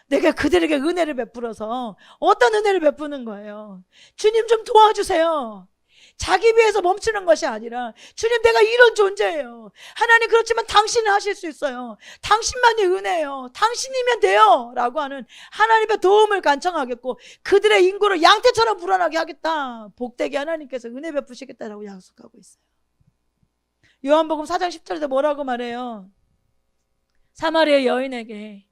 Speaker 1: 내가 그들에게 은혜를 베풀어서 어떤 은혜를 베푸는 거예요? 주님 좀 도와주세요. 자기 위해서 멈추는 것이 아니라 주님 내가 이런 존재예요. 하나님 그렇지만 당신은 하실 수 있어요. 당신만이 은혜예요. 당신이면 돼요. 라고 하는 하나님의 도움을 간청하겠고 그들의 인구를 양떼처럼 불어나게 하겠다. 복되게 하나님께서 은혜 베푸시겠다라고 약속하고 있어요. 요한복음 4장 10절에도 뭐라고 말해요? 사마리아 여인에게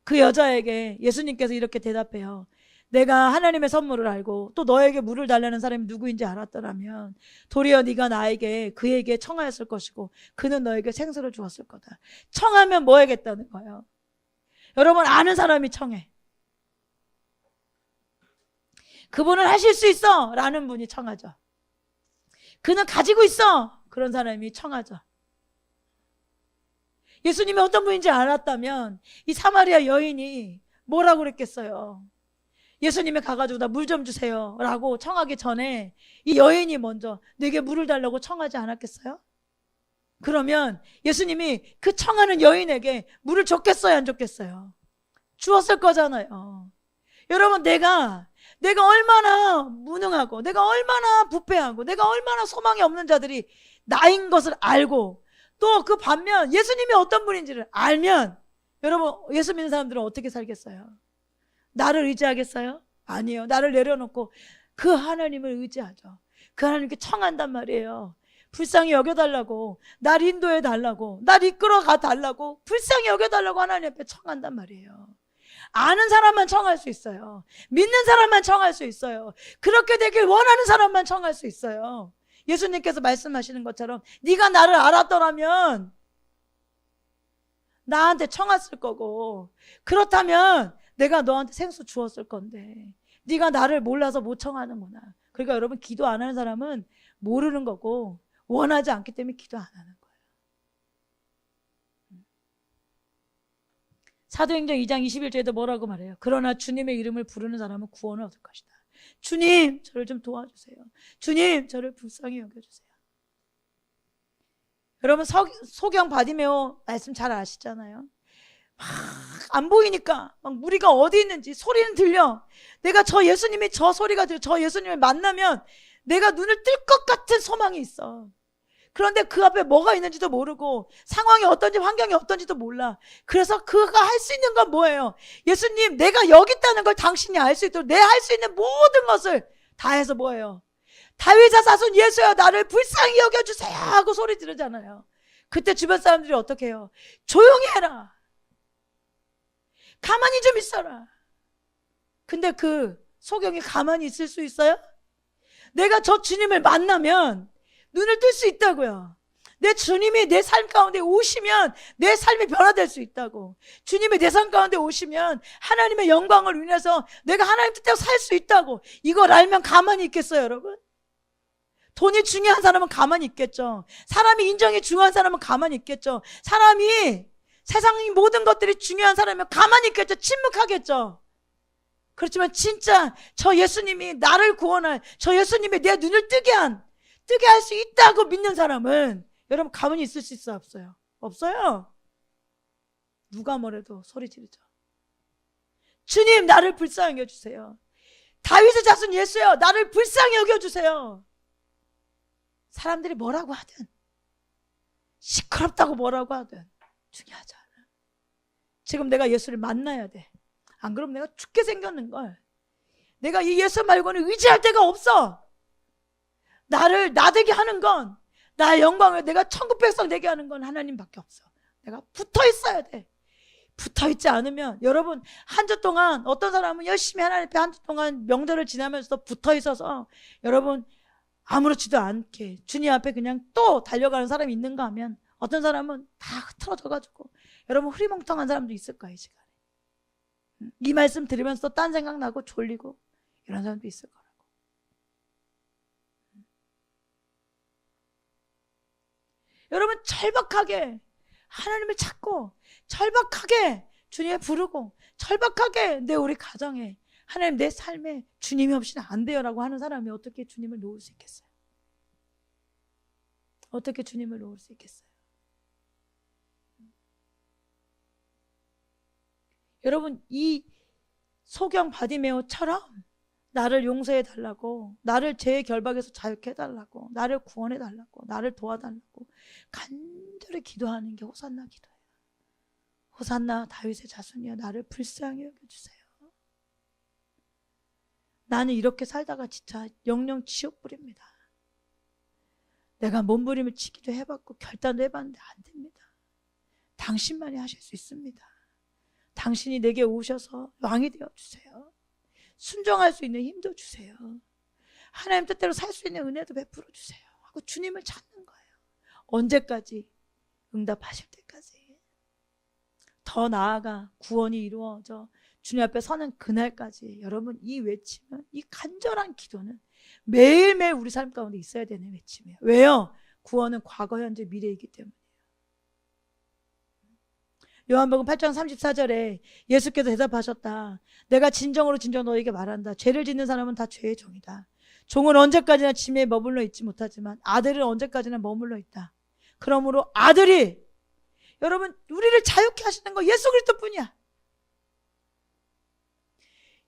Speaker 1: 그 여자에게 예수님께서 이렇게 대답해요. 내가 하나님의 선물을 알고 또 너에게 물을 달라는 사람이 누구인지 알았더라면 도리어 네가 나에게 그에게 청하였을 것이고 그는 너에게 생수를 주었을 거다. 청하면 뭐 하겠다는 거예요? 여러분 아는 사람이 청해. 그분은 하실 수 있어 라는 분이 청하죠. 그는 가지고 있어 그런 사람이 청하죠. 예수님이 어떤 분인지 알았다면 이 사마리아 여인이 뭐라고 그랬겠어요? 예수님이 가가지고 나 물 좀 주세요 라고 청하기 전에 이 여인이 먼저 내게 물을 달라고 청하지 않았겠어요? 그러면 예수님이 그 청하는 여인에게 물을 줬겠어요 안 줬겠어요? 주었을 거잖아요. 여러분 내가 얼마나 무능하고 내가 얼마나 부패하고 내가 얼마나 소망이 없는 자들이 나인 것을 알고 또 그 반면 예수님이 어떤 분인지를 알면 여러분 예수 믿는 사람들은 어떻게 살겠어요? 나를 의지하겠어요? 아니에요. 나를 내려놓고 그 하나님을 의지하죠. 그 하나님께 청한단 말이에요. 불쌍히 여겨달라고, 날 인도해 달라고, 날 이끌어가 달라고, 불쌍히 여겨달라고 하나님 앞에 청한단 말이에요. 아는 사람만 청할 수 있어요. 믿는 사람만 청할 수 있어요. 그렇게 되길 원하는 사람만 청할 수 있어요. 예수님께서 말씀하시는 것처럼 네가 나를 알았더라면 나한테 청했을 거고 그렇다면 내가 너한테 생수 주었을 건데 네가 나를 몰라서 못 청하는구나. 그러니까 여러분 기도 안 하는 사람은 모르는 거고 원하지 않기 때문에 기도 안 하는 거예요. 사도행전 2장 21절에도 뭐라고 말해요? 그러나 주님의 이름을 부르는 사람은 구원을 얻을 것이다. 주님 저를 좀 도와주세요. 주님 저를 불쌍히 여겨주세요. 여러분 소경 바디메오 말씀 잘 아시잖아요. 막 안 보이니까 막 무리가 어디 있는지 소리는 들려. 내가 저 예수님이 저 소리가 들려. 저 예수님을 만나면 내가 눈을 뜰 것 같은 소망이 있어. 그런데 그 앞에 뭐가 있는지도 모르고 상황이 어떤지 환경이 어떤지도 몰라. 그래서 그가 할 수 있는 건 뭐예요? 예수님 내가 여기 있다는 걸 당신이 알 수 있도록 내 할 수 있는 모든 것을 다 해서 뭐예요? 다윗의 자손 예수여 나를 불쌍히 여겨주세요 하고 소리 지르잖아요. 그때 주변 사람들이 어떻게 해요? 조용히 해라. 가만히 좀 있어라. 근데 그 소경이 가만히 있을 수 있어요? 내가 저 주님을 만나면 눈을 뜰 수 있다고요. 내 주님이 내 삶 가운데 오시면 내 삶이 변화될 수 있다고. 주님이 내 삶 가운데 오시면 하나님의 영광을 위해서 내가 하나님 뜻대로 살 수 있다고. 이걸 알면 가만히 있겠어요 여러분? 돈이 중요한 사람은 가만히 있겠죠. 사람이 인정이 중요한 사람은 가만히 있겠죠. 사람이 세상의 모든 것들이 중요한 사람이면 가만히 있겠죠. 침묵하겠죠. 그렇지만 진짜 저 예수님이 나를 구원할, 저 예수님이 내 눈을 뜨게 할 수 있다고 믿는 사람은 여러분 가만히 있을 수 있어요 없어요? 없어요. 누가 뭐래도 소리 지르죠. 주님 나를 불쌍히 여겨주세요. 다윗의 자손 예수여 나를 불쌍히 여겨주세요. 사람들이 뭐라고 하든 시끄럽다고 뭐라고 하든 중요하지 않아. 지금 내가 예수를 만나야 돼. 안 그러면 내가 죽게 생겼는걸. 내가 이 예수 말고는 의지할 데가 없어. 나를 나되게 하는 건, 나의 영광을 내가 천국 백성 되게 하는 건 하나님밖에 없어. 내가 붙어 있어야 돼. 붙어 있지 않으면, 여러분 한 주 동안 어떤 사람은 열심히 하나님 앞에 한 주 동안 명절을 지나면서도 붙어 있어서 여러분 아무렇지도 않게 주님 앞에 그냥 또 달려가는 사람이 있는가 하면, 어떤 사람은 다 흐트러져 가지고 여러분 흐리멍텅한 사람도 있을 거예요. 이 시간에 이 말씀 들으면서 딴 생각 나고 졸리고 이런 사람도 있을 거라고. 여러분 절박하게 하나님을 찾고, 절박하게 주님을 부르고, 절박하게 내 우리 가정에, 하나님 내 삶에 주님이 없이는 안 돼요 라고 하는 사람이 어떻게 주님을 놓을 수 있겠어요? 어떻게 주님을 놓을 수 있겠어요? 여러분 이 소경 바디메오처럼 나를 용서해 달라고, 나를 죄의 결박에서 자유케 해달라고, 나를 구원해 달라고, 나를 도와달라고 간절히 기도하는 게 호산나 기도예요. 호산나 다윗의 자손이여 나를 불쌍히 여겨주세요. 나는 이렇게 살다가 진짜 영영 지옥불입니다. 내가 몸부림을 치기도 해봤고 결단도 해봤는데 안 됩니다. 당신만이 하실 수 있습니다. 당신이 내게 오셔서 왕이 되어주세요. 순종할 수 있는 힘도 주세요. 하나님 뜻대로 살 수 있는 은혜도 베풀어 주세요 하고 주님을 찾는 거예요. 언제까지? 응답하실 때까지. 더 나아가 구원이 이루어져 주님 앞에 서는 그날까지 여러분 이 외침은, 이 간절한 기도는 매일매일 우리 삶 가운데 있어야 되는 외침이에요. 왜요? 구원은 과거, 현재, 미래이기 때문이에요. 요한복음 8장 34절에 예수께서 대답하셨다. 내가 진정으로 너에게 말한다. 죄를 짓는 사람은 다 죄의 종이다. 종은 언제까지나 짐에 머물러 있지 못하지만 아들은 언제까지나 머물러 있다. 그러므로 아들이, 여러분 우리를 자유케 하시는 거 예수 그리스도뿐이야.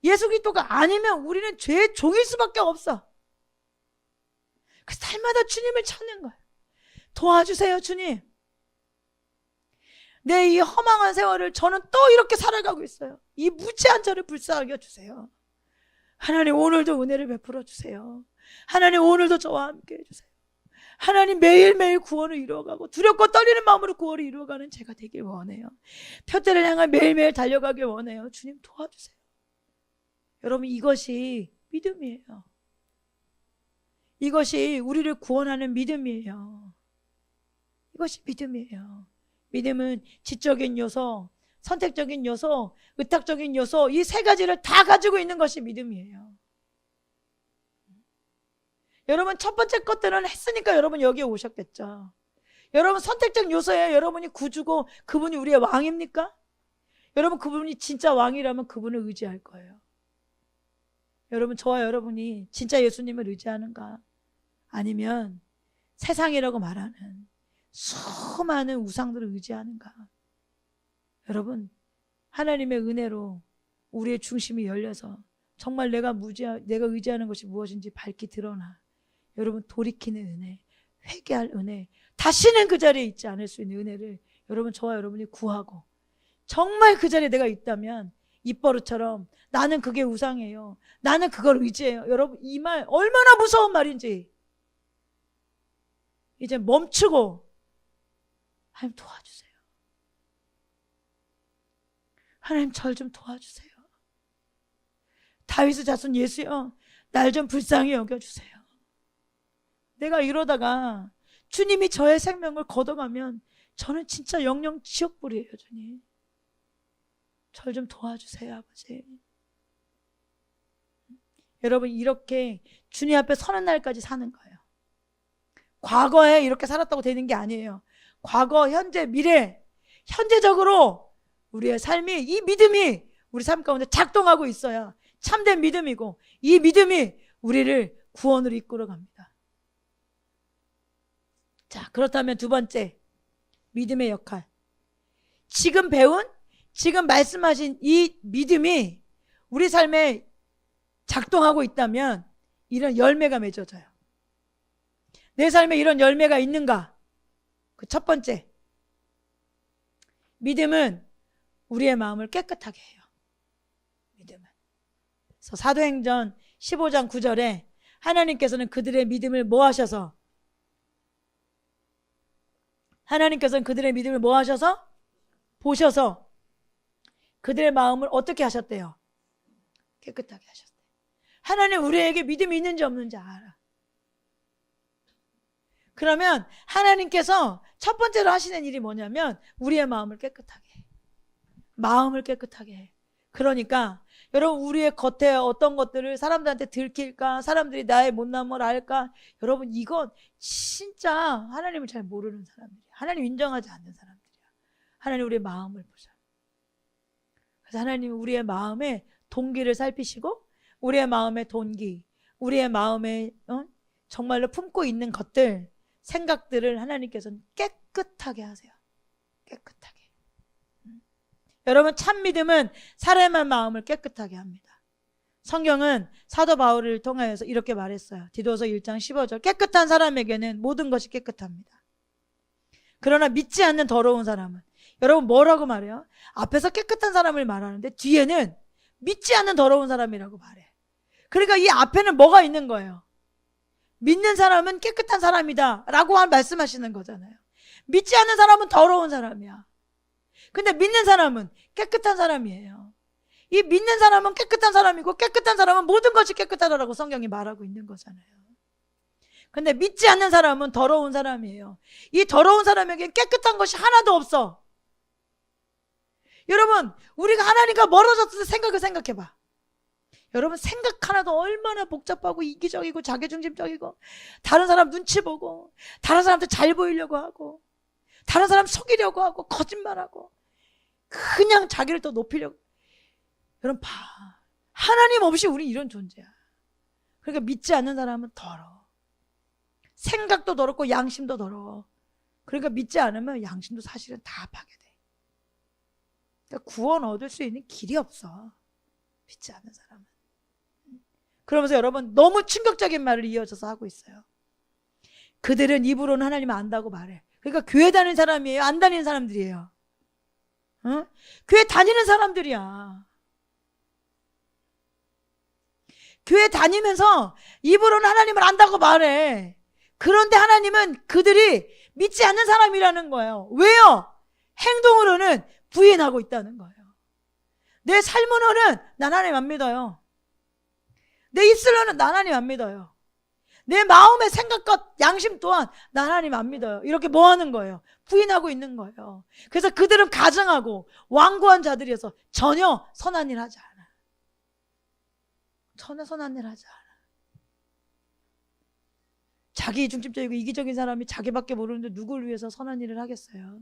Speaker 1: 예수 그리스도가 아니면 우리는 죄의 종일 수밖에 없어. 그래서 날마다 주님을 찾는 거예요. 도와주세요 주님. 내 이 허망한 세월을 저는 또 이렇게 살아가고 있어요. 이 무지한 저를 불쌍하게 해주세요. 하나님 오늘도 은혜를 베풀어 주세요. 하나님 오늘도 저와 함께 해주세요. 하나님 매일매일 구원을 이루어가고 두렵고 떨리는 마음으로 구원을 이루어가는 제가 되길 원해요. 표대를 향해 매일매일 달려가길 원해요. 주님 도와주세요. 여러분 이것이 믿음이에요. 이것이 우리를 구원하는 믿음이에요. 이것이 믿음이에요. 믿음은 지적인 요소, 선택적인 요소, 의탁적인 요소, 이 세 가지를 다 가지고 있는 것이 믿음이에요. 여러분 첫 번째 것들은 했으니까 여러분 여기에 오셨겠죠. 여러분 선택적 요소에 여러분이 구주고 그분이 우리의 왕입니까? 여러분 그분이 진짜 왕이라면 그분을 의지할 거예요. 여러분 저와 여러분이 진짜 예수님을 의지하는가? 아니면 세상이라고 말하는 수많은 우상들을 의지하는가? 여러분 하나님의 은혜로 우리의 중심이 열려서 정말 내가 의지하는 것이 무엇인지 밝히 드러나 여러분 돌이키는 은혜, 회개할 은혜, 다시는 그 자리에 있지 않을 수 있는 은혜를 여러분 저와 여러분이 구하고, 정말 그 자리에 내가 있다면 입버릇처럼 나는 그게 우상이에요, 나는 그걸 의지해요. 여러분 이 말 얼마나 무서운 말인지 이제 멈추고 하나님 도와주세요. 하나님 절 좀 도와주세요. 다윗의 자손 예수여 날 좀 불쌍히 여겨주세요. 내가 이러다가 주님이 저의 생명을 걷어가면 저는 진짜 영영 지옥불이에요. 주님 절 좀 도와주세요 아버지. 여러분 이렇게 주님 앞에 서는 날까지 사는 거예요. 과거에 이렇게 살았다고 되는 게 아니에요. 과거, 현재, 미래, 현재적으로 우리의 삶이, 이 믿음이 우리 삶 가운데 작동하고 있어야 참된 믿음이고, 이 믿음이 우리를 구원으로 이끌어 갑니다. 자, 그렇다면 두 번째 믿음의 역할, 지금 배운, 지금 말씀하신 이 믿음이 우리 삶에 작동하고 있다면 이런 열매가 맺어져요. 내 삶에 이런 열매가 있는가? 그 첫 번째, 믿음은 우리의 마음을 깨끗하게 해요. 믿음은. 그래서 사도행전 15장 9절에 하나님께서는 그들의 믿음을 뭐 하셔서? 하나님께서는 그들의 믿음을 뭐 하셔서? 보셔서 그들의 마음을 어떻게 하셨대요? 깨끗하게 하셨대요. 하나님 우리에게 믿음이 있는지 없는지 알아. 그러면 하나님께서 첫 번째로 하시는 일이 뭐냐면 우리의 마음을 깨끗하게 해. 마음을 깨끗하게 해. 그러니까 여러분 우리의 겉에 어떤 것들을 사람들한테 들킬까? 사람들이 나의 못남을 알까? 여러분 이건 진짜 하나님을 잘 모르는 사람들이야. 하나님 인정하지 않는 사람들이야. 하나님 우리의 마음을 보셔. 그래서 하나님 우리의 마음의 동기를 살피시고 우리의 마음의 동기, 우리의 마음에 정말로 품고 있는 것들, 생각들을 하나님께서는 깨끗하게 하세요. 깨끗하게. 여러분 참 믿음은 사람의 마음을 깨끗하게 합니다. 성경은 사도 바울을 통하여서 이렇게 말했어요. 디도서 1장 15절 깨끗한 사람에게는 모든 것이 깨끗합니다. 그러나 믿지 않는 더러운 사람은 여러분 뭐라고 말해요? 앞에서 깨끗한 사람을 말하는데 뒤에는 믿지 않는 더러운 사람이라고 말해. 그러니까 이 앞에는 뭐가 있는 거예요? 믿는 사람은 깨끗한 사람이다 라고 말씀하시는 거잖아요. 믿지 않는 사람은 더러운 사람이야. 근데 믿는 사람은 깨끗한 사람이에요. 이 믿는 사람은 깨끗한 사람이고 깨끗한 사람은 모든 것이 깨끗하다라고 성경이 말하고 있는 거잖아요. 근데 믿지 않는 사람은 더러운 사람이에요. 이 더러운 사람에게 깨끗한 것이 하나도 없어. 여러분 우리가 하나님과 멀어졌을 때 생각해봐. 여러분 생각 하나도 얼마나 복잡하고 이기적이고 자기중심적이고 다른 사람 눈치 보고 다른 사람한테 잘 보이려고 하고 다른 사람 속이려고 하고 거짓말하고 그냥 자기를 더 높이려고. 여러분 봐. 하나님 없이 우리 이런 존재야. 그러니까 믿지 않는 사람은 더러워. 생각도 더럽고 양심도 더러워. 그러니까 믿지 않으면 양심도 사실은 다 파괴돼. 그러니까 구원 얻을 수 있는 길이 없어. 믿지 않는 사람은. 그러면서 여러분 너무 충격적인 말을 이어져서 하고 있어요. 그들은 입으로는 하나님을 안다고 말해. 그러니까 교회 다니는 사람이에요? 안 다니는 사람들이에요? 어? 교회 다니는 사람들이야. 교회 다니면서 입으로는 하나님을 안다고 말해. 그런데 하나님은 그들이 믿지 않는 사람이라는 거예요. 왜요? 행동으로는 부인하고 있다는 거예요. 내 삶으로는 난 하나님 안 믿어요. 내 입술로는 난 하나님 안 믿어요. 내 마음의 생각과 양심 또한 난 하나님 안 믿어요. 이렇게 뭐 하는 거예요? 부인하고 있는 거예요. 그래서 그들은 가증하고 완고한 자들이어서 전혀 선한 일 하지 않아. 전혀 선한 일 하지 않아. 자기 중심적이고 이기적인 사람이 자기밖에 모르는데 누굴 위해서 선한 일을 하겠어요?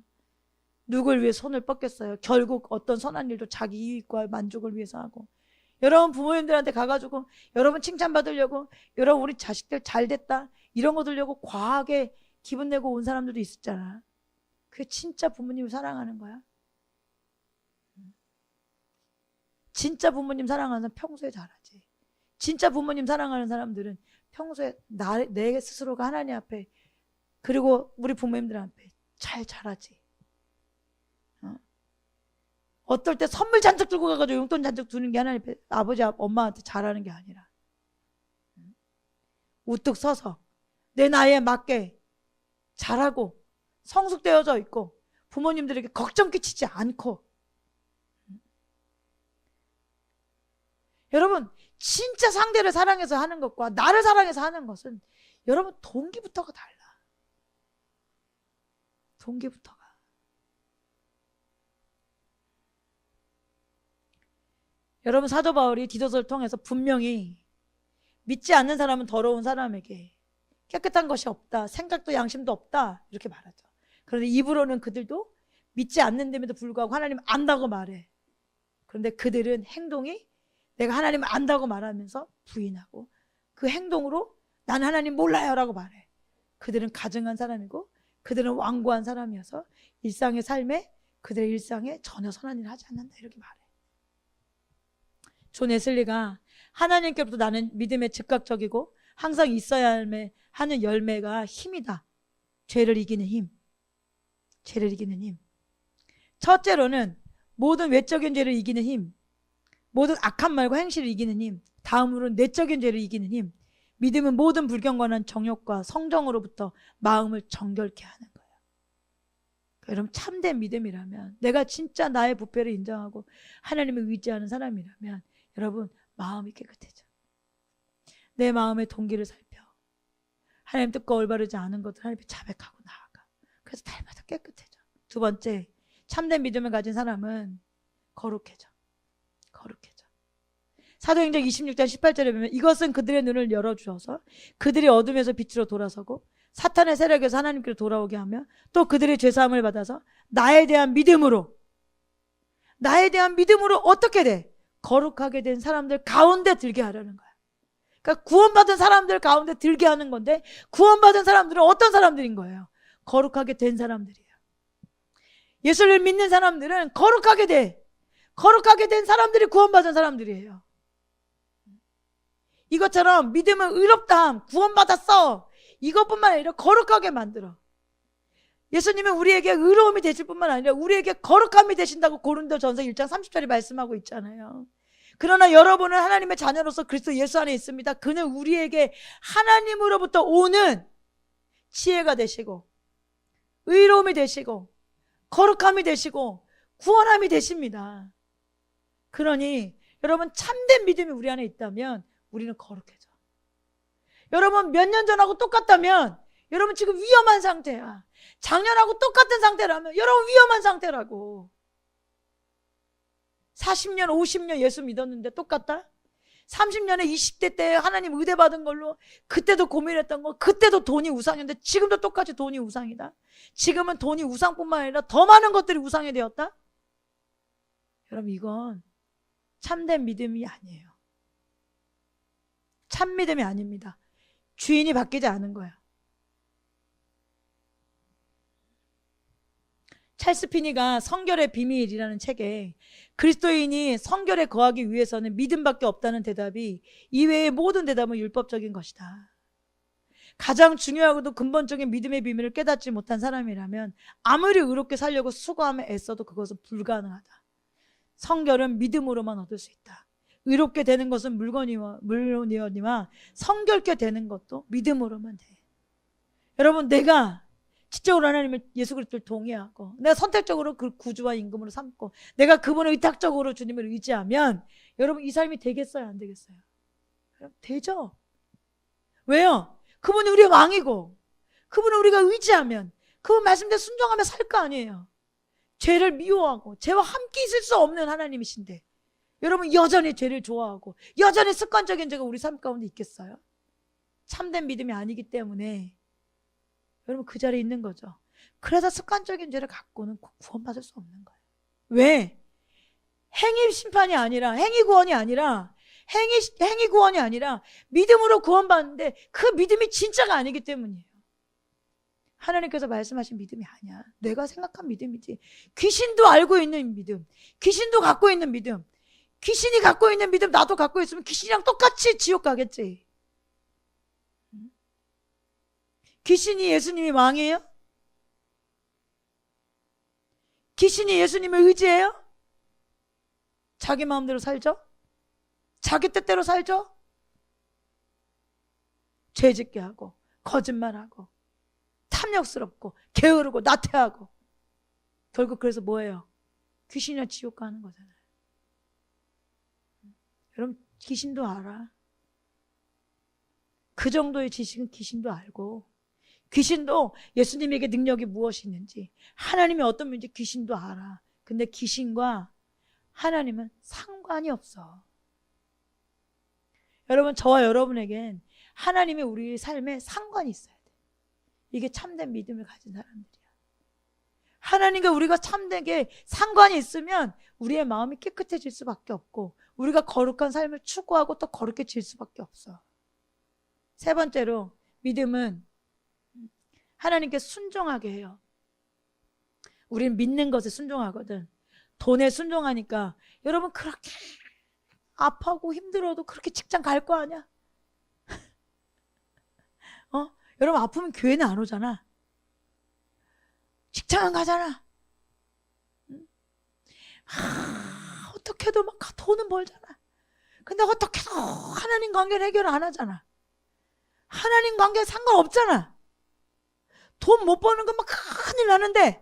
Speaker 1: 누굴 위해 손을 뻗겠어요? 결국 어떤 선한 일도 자기 이익과 만족을 위해서 하고. 여러분 부모님들한테 가가지고 여러분 칭찬받으려고 여러분 우리 자식들 잘 됐다 이런 거 들려고 과하게 기분 내고 온 사람들도 있었잖아. 그게 진짜 부모님을 사랑하는 거야? 진짜 부모님 사랑하는 사람 평소에 잘하지. 진짜 부모님 사랑하는 사람들은 평소에 내 스스로가 하나님 앞에 그리고 우리 부모님들 앞에 잘 자라지. 어떨 때 선물 잔뜩 들고 가가지고 용돈 잔뜩 두는 게 하나님 아버지 엄마한테 잘하는 게 아니라 우뚝 서서 내 나이에 맞게 잘하고 성숙되어져 있고 부모님들에게 걱정 끼치지 않고. 여러분 진짜 상대를 사랑해서 하는 것과 나를 사랑해서 하는 것은 여러분 동기부터가 달라. 동기부터가. 여러분 사도 바울이 디도서를 통해서 분명히 믿지 않는 사람은 더러운 사람에게 깨끗한 것이 없다. 생각도 양심도 없다. 이렇게 말하죠. 그런데 입으로는 그들도 믿지 않는데도 불구하고 하나님을 안다고 말해. 그런데 그들은 행동이 내가 하나님을 안다고 말하면서 부인하고 그 행동으로 난 하나님 몰라요 라고 말해. 그들은 가증한 사람이고 그들은 완고한 사람이어서 일상의 삶에 그들의 일상에 전혀 선한 일을 하지 않는다 이렇게 말해. 존 웨슬리가 하나님께로부터 나는 믿음에 즉각적이고 항상 있어야 하는 열매가 힘이다. 죄를 이기는 힘. 죄를 이기는 힘. 첫째로는 모든 외적인 죄를 이기는 힘. 모든 악한 말과 행실을 이기는 힘. 다음으로는 내적인 죄를 이기는 힘. 믿음은 모든 불경건한 정욕과 성정으로부터 마음을 정결케 하는 거예요. 여러분, 참된 믿음이라면, 내가 진짜 나의 부패를 인정하고 하나님을 의지하는 사람이라면 여러분, 마음이 깨끗해져. 내 마음의 동기를 살펴. 하나님 뜻과 올바르지 않은 것들 하나님 앞에 자백하고 나아가. 그래서 날마다 깨끗해져. 두 번째, 참된 믿음을 가진 사람은 거룩해져. 거룩해져. 사도행전 26장 18절에 보면 이것은 그들의 눈을 열어주셔서 그들이 어둠에서 빛으로 돌아서고 사탄의 세력에서 하나님께로 돌아오게 하며 또 그들의 죄사함을 받아서 나에 대한 믿음으로 어떻게 돼? 거룩하게 된 사람들 가운데 들게 하려는 거야. 그러니까 구원받은 사람들 가운데 들게 하는 건데, 구원받은 사람들은 어떤 사람들인 거예요? 거룩하게 된 사람들이에요. 예수를 믿는 사람들은 거룩하게 된 사람들이 구원받은 사람들이에요. 이것처럼 믿음은 의롭다함, 구원받았어, 이것뿐만 아니라 거룩하게 만들어. 예수님은 우리에게 의로움이 되실 뿐만 아니라 우리에게 거룩함이 되신다고 고린도전서 1장 30절에 말씀하고 있잖아요. 그러나 여러분은 하나님의 자녀로서 그리스도 예수 안에 있습니다. 그는 우리에게 하나님으로부터 오는 지혜가 되시고 의로움이 되시고 거룩함이 되시고 구원함이 되십니다. 그러니 여러분, 참된 믿음이 우리 안에 있다면 우리는 거룩해져. 여러분, 몇 년 전하고 똑같다면 여러분 지금 위험한 상태야. 작년하고 똑같은 상태라면 여러분 위험한 상태라고. 40년 50년 예수 믿었는데 똑같다? 30년에 20대 때 하나님 의대 받은 걸로 그때도 고민했던 거, 그때도 돈이 우상이었는데 지금도 똑같이 돈이 우상이다? 지금은 돈이 우상뿐만 아니라 더 많은 것들이 우상이 되었다? 여러분, 이건 참된 믿음이 아니에요. 참 믿음이 아닙니다. 주인이 바뀌지 않은 거야. 찰스 피니가 성결의 비밀이라는 책에 그리스도인이 성결에 거하기 위해서는 믿음밖에 없다는 대답이 이외의 모든 대답은 율법적인 것이다. 가장 중요하고도 근본적인 믿음의 비밀을 깨닫지 못한 사람이라면 아무리 의롭게 살려고 수고하며 애써도 그것은 불가능하다. 성결은 믿음으로만 얻을 수 있다. 의롭게 되는 것은 물론이거니와 성결케 되는 것도 믿음으로만 돼. 여러분, 내가 지적으로 하나님을, 예수 그리스도를 동의하고 내가 선택적으로 그 구주와 임금으로 삼고 내가 그분을 의탁적으로 주님을 의지하면 여러분, 이 삶이 되겠어요, 안 되겠어요? 여러분, 되죠. 왜요? 그분이 우리의 왕이고 그분을 우리가 의지하면 그분 말씀대로 순종하며 살 거 아니에요. 죄를 미워하고 죄와 함께 있을 수 없는 하나님이신데 여러분, 여전히 죄를 좋아하고 여전히 습관적인 죄가 우리 삶 가운데 있겠어요? 참된 믿음이 아니기 때문에 여러분, 그 자리에 있는 거죠. 그래서 습관적인 죄를 갖고는 구원받을 수 없는 거예요. 왜? 행위 심판이 아니라, 행위 구원이 아니라, 행위 구원이 아니라 믿음으로 구원받는데 그 믿음이 진짜가 아니기 때문이에요. 하나님께서 말씀하신 믿음이 아니야. 내가 생각한 믿음이지. 귀신도 알고 있는 믿음, 귀신도 갖고 있는 믿음, 귀신이 갖고 있는 믿음 나도 갖고 있으면 귀신이랑 똑같이 지옥 가겠지. 귀신이 예수님이 왕이에요? 귀신이 예수님을 의지해요? 자기 마음대로 살죠? 자기 뜻대로 살죠? 죄짓게 하고 거짓말하고 탐욕스럽고 게으르고 나태하고 결국 그래서 뭐예요? 귀신이랑 지옥 가는 거잖아요. 여러분, 귀신도 알아. 그 정도의 지식은 귀신도 알고 귀신도 예수님에게 능력이 무엇이 있는지 하나님이 어떤 분인지 귀신도 알아. 근데 귀신과 하나님은 상관이 없어. 여러분, 저와 여러분에겐 하나님이 우리 삶에 상관이 있어야 돼. 이게 참된 믿음을 가진 사람들이야. 하나님과 우리가 참되게 상관이 있으면 우리의 마음이 깨끗해질 수밖에 없고 우리가 거룩한 삶을 추구하고 또 거룩해질 수밖에 없어. 세 번째로, 믿음은 하나님께 순종하게 해요. 우리는 믿는 것에 순종하거든. 돈에 순종하니까 여러분, 그렇게 아파하고 힘들어도 그렇게 직장 갈 거 아니야? 여러분, 아프면 교회는 안 오잖아. 직장은 가잖아. 어떻게도 막 돈은 벌잖아. 근데 어떻게도 하나님 관계를 해결 안 하잖아. 하나님 관계 상관없잖아. 돈 못 버는 건 막 큰일 나는데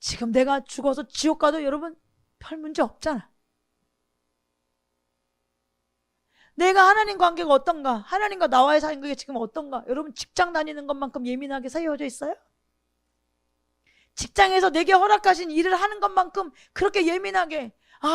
Speaker 1: 지금 내가 죽어서 지옥 가도 여러분 별 문제 없잖아. 내가 하나님 관계가 어떤가? 하나님과 나와의 관계가 지금 어떤가? 여러분 직장 다니는 것만큼 예민하게 세워져 있어요? 직장에서 내게 허락하신 일을 하는 것만큼 그렇게 예민하게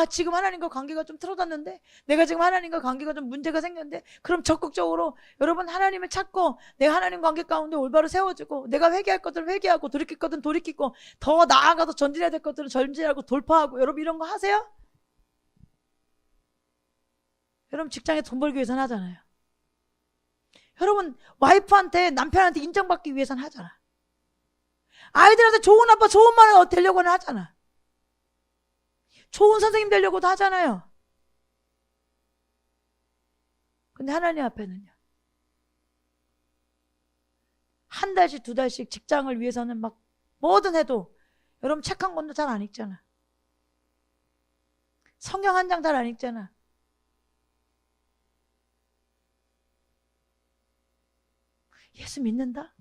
Speaker 1: 지금 하나님과 관계가 좀 틀어졌는데 내가 지금 하나님과 관계가 좀 문제가 생겼는데 그럼 적극적으로 여러분 하나님을 찾고 내가 하나님 관계 가운데 올바로 세워지고 내가 회개할 것들은 회개하고 돌이킬 것들은 돌이키고 더 나아가서 전진해야 될 것들은 전진하고 돌파하고 여러분 이런 거 하세요? 여러분 직장에 돈 벌기 위해서는 하잖아요. 여러분 와이프한테 남편한테 인정받기 위해서는 하잖아. 아이들한테 좋은 아빠 좋은 마누라 되려고는 하잖아. 좋은 선생님 되려고도 하잖아요. 근데 하나님 앞에는요. 한 달씩 두 달씩 직장을 위해서는 막 뭐든 해도 여러분 책 한 권도 잘 안 읽잖아. 성경 한 장 잘 안 읽잖아. 예수 믿는다?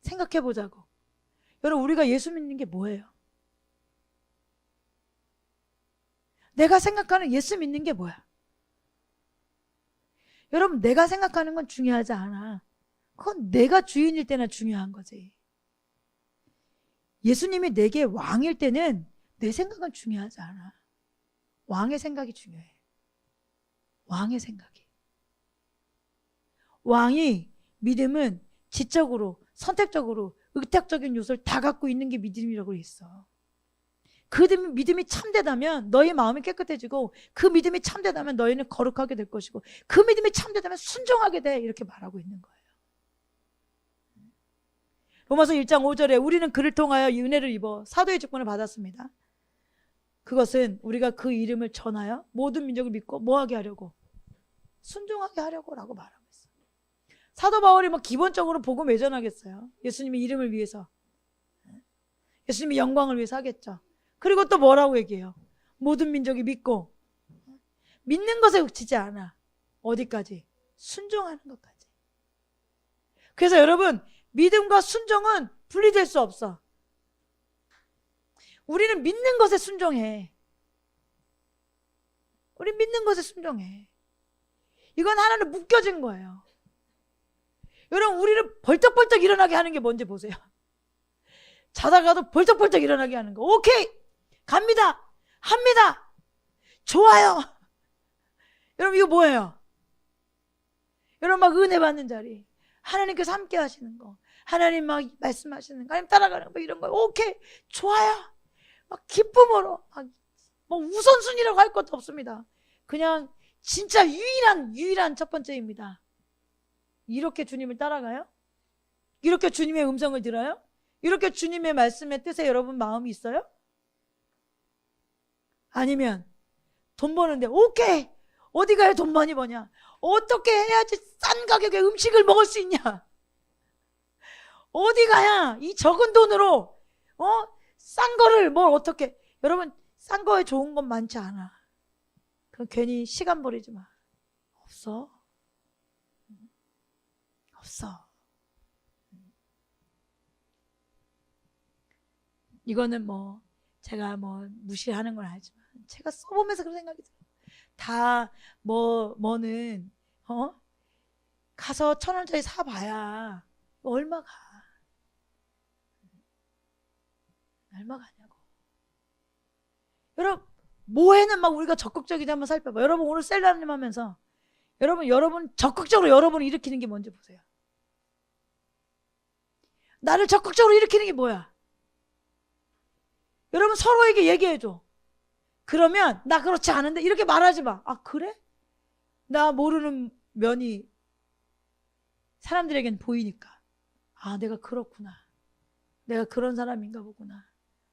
Speaker 1: 생각해 보자고. 여러분 우리가 예수 믿는 게 뭐예요? 내가 생각하는 예수 믿는 게 뭐야? 여러분 내가 생각하는 건 중요하지 않아. 그건 내가 주인일 때나 중요한 거지. 예수님이 내게 왕일 때는 내 생각은 중요하지 않아. 왕의 생각이 중요해. 왕의 생각이. 왕이 믿음은 지적으로 선택적으로 의탁적인 요소를 다 갖고 있는 게 믿음이라고 했어. 그 믿음이 참되다면 너희 마음이 깨끗해지고 그 믿음이 참되다면 너희는 거룩하게 될 것이고 그 믿음이 참되다면 순종하게 돼 이렇게 말하고 있는 거예요. 로마서 1장 5절에 우리는 그를 통하여 은혜를 입어 사도의 직분을 받았습니다. 그것은 우리가 그 이름을 전하여 모든 민족을 믿고 뭐하게 하려고? 순종하게 하려고 라고 말하고 있어요. 사도 바울이 뭐 기본적으로 복음 왜 전하겠어요? 예수님의 이름을 위해서, 예수님의 영광을 위해서 하겠죠. 그리고 또 뭐라고 얘기해요? 모든 민족이 믿고 믿는 것에 그치지 않아. 어디까지? 순종하는 것까지. 그래서 여러분 믿음과 순종은 분리될 수 없어. 우리는 믿는 것에 순종해. 우리 믿는 것에 순종해. 이건 하나는 묶여진 거예요. 여러분 우리를 벌떡벌떡 일어나게 하는 게 뭔지 보세요. 자다가도 벌떡벌떡 일어나게 하는 거. 오케이 갑니다. 합니다. 좋아요. 여러분 이거 뭐예요? 여러분 막 은혜 받는 자리, 하나님께서 함께 하시는 거, 하나님 막 말씀하시는 거, 하나님 따라가는 거 이런 거 오케이 좋아요. 막 기쁨으로 막 뭐 우선순위라고 할 것도 없습니다. 그냥 진짜 유일한 첫 번째입니다. 이렇게 주님을 따라가요? 이렇게 주님의 음성을 들어요? 이렇게 주님의 말씀의 뜻에 여러분 마음이 있어요? 아니면 돈 버는데 오케이 어디 가야 돈 많이 버냐? 어떻게 해야지 싼 가격에 음식을 먹을 수 있냐? 어디 가야 이 적은 돈으로 싼 거를 뭘 어떻게. 여러분 싼 거에 좋은 건 많지 않아. 그럼 괜히 시간 버리지 마. 없어. 이거는 뭐 제가 뭐 무시하는 건 알지만 제가 써보면서 그런 생각이 들어요. 다 뭐는 가서 1,000원짜리 사봐야 얼마가 하냐고. 여러분 뭐에는 막 우리가 적극적이지 한번 살펴봐. 여러분 오늘 셀라님 하면서 여러분 적극적으로 여러분을 일으키는 게 뭔지 보세요. 나를 적극적으로 일으키는 게 뭐야? 여러분 서로에게 얘기해줘. 그러면 나 그렇지 않은데 이렇게 말하지 마. 아 그래? 나 모르는 면이 사람들에겐 보이니까 아 내가 그렇구나. 내가 그런 사람인가 보구나.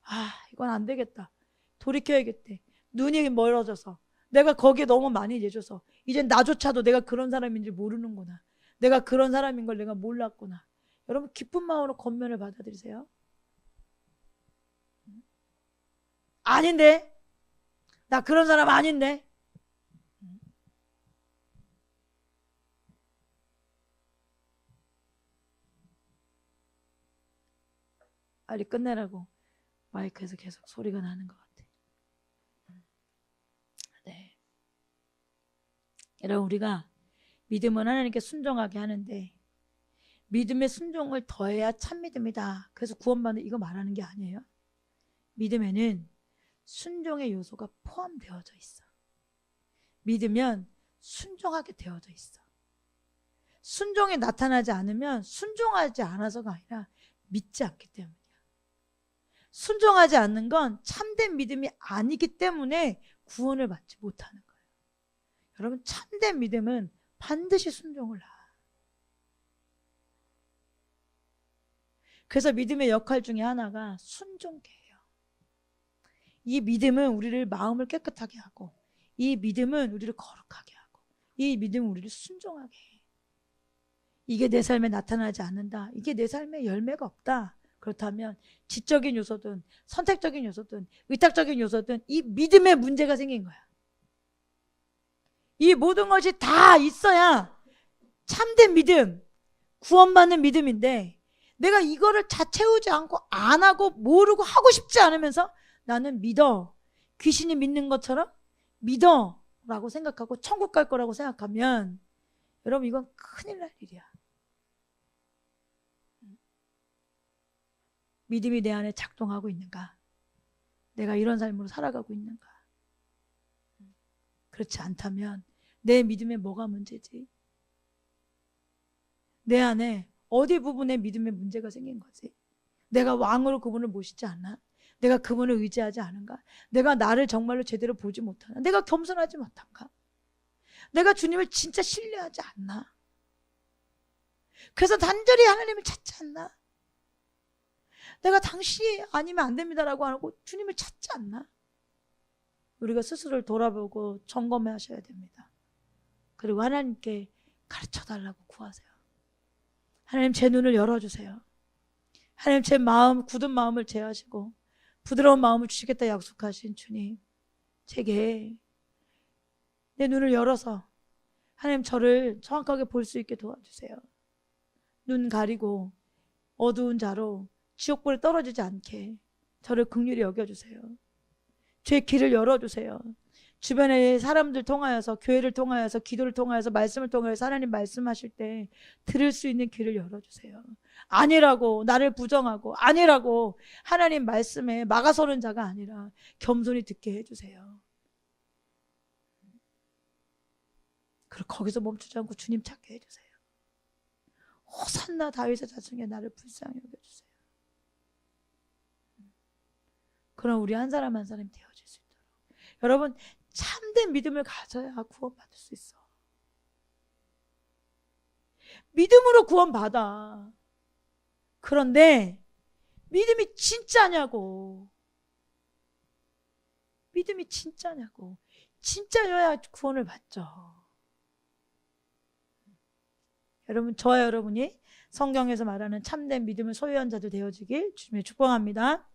Speaker 1: 아 이건 안 되겠다. 돌이켜야겠대. 눈이 멀어져서 내가 거기에 너무 많이 내줘서 이젠 나조차도 내가 그런 사람인지 모르는구나. 내가 그런 사람인 걸 내가 몰랐구나. 여러분 기쁜 마음으로 권면을 받아들이세요. 아닌데 나 그런 사람 아닌데. 빨리 끝내라고 마이크에서 계속 소리가 나는 것 같아. 네. 여러분, 우리가 믿음은 하나님께 순종하게 하는데 믿음의 순종을 더해야 참 믿음이다. 그래서 구원받는 이거 말하는 게 아니에요. 믿음에는 순종의 요소가 포함되어져 있어. 믿으면 순종하게 되어져 있어. 순종이 나타나지 않으면 순종하지 않아서가 아니라 믿지 않기 때문이야. 순종하지 않는 건 참된 믿음이 아니기 때문에 구원을 받지 못하는 거예요. 여러분, 참된 믿음은 반드시 순종을 하. 그래서 믿음의 역할 중에 하나가 순종계예요. 이 믿음은 우리를 마음을 깨끗하게 하고, 이 믿음은 우리를 거룩하게 하고, 이 믿음은 우리를 순종하게 해. 이게 내 삶에 나타나지 않는다, 이게 내 삶에 열매가 없다, 그렇다면 지적인 요소든 선택적인 요소든 의탁적인 요소든 이 믿음에 문제가 생긴 거야. 이 모든 것이 다 있어야 참된 믿음, 구원받는 믿음인데 내가 이거를 다 채우지 않고 안 하고 모르고 하고 싶지 않으면서 나는 믿어, 귀신이 믿는 것처럼 믿어 라고 생각하고 천국 갈 거라고 생각하면 여러분, 이건 큰일 날 일이야. 믿음이 내 안에 작동하고 있는가? 내가 이런 삶으로 살아가고 있는가? 그렇지 않다면 내 믿음에 뭐가 문제지? 내 안에 어디 부분에 믿음에 문제가 생긴 거지? 내가 왕으로 그분을 모시지 않나? 내가 그분을 의지하지 않은가? 내가 나를 정말로 제대로 보지 못하나? 내가 겸손하지 못한가? 내가 주님을 진짜 신뢰하지 않나? 그래서 단절히 하나님을 찾지 않나? 내가 당신이 아니면 안 됩니다라고 하고 주님을 찾지 않나? 우리가 스스로를 돌아보고 점검하셔야 됩니다. 그리고 하나님께 가르쳐달라고 구하세요. 하나님, 제 눈을 열어주세요. 하나님, 제 마음, 굳은 마음을 제하시고 부드러운 마음을 주시겠다 약속하신 주님, 제게 내 눈을 열어서 하나님 저를 정확하게 볼 수 있게 도와주세요. 눈 가리고 어두운 자로 지옥불에 떨어지지 않게 저를 긍휼히 여겨주세요. 제 길을 열어주세요. 주변의 사람들 통하여서, 교회를 통하여서, 기도를 통하여서, 말씀을 통하여서 하나님 말씀하실 때 들을 수 있는 길을 열어주세요. 아니라고 나를 부정하고 아니라고 하나님 말씀에 막아서는 자가 아니라 겸손히 듣게 해주세요. 그리고 거기서 멈추지 않고 주님 찾게 해주세요. 호산나 다윗의 자손에 나를 불쌍히 여겨주세요. 그럼 우리 한 사람 한 사람이 되어질 수 있도록, 여러분, 참된 믿음을 가져야 구원받을 수 있어. 믿음으로 구원받아. 그런데 믿음이 진짜냐고. 믿음이 진짜냐고. 진짜여야 구원을 받죠. 여러분, 저와 여러분이 성경에서 말하는 참된 믿음을 소유한 자들 되어지길 주님의 축복합니다.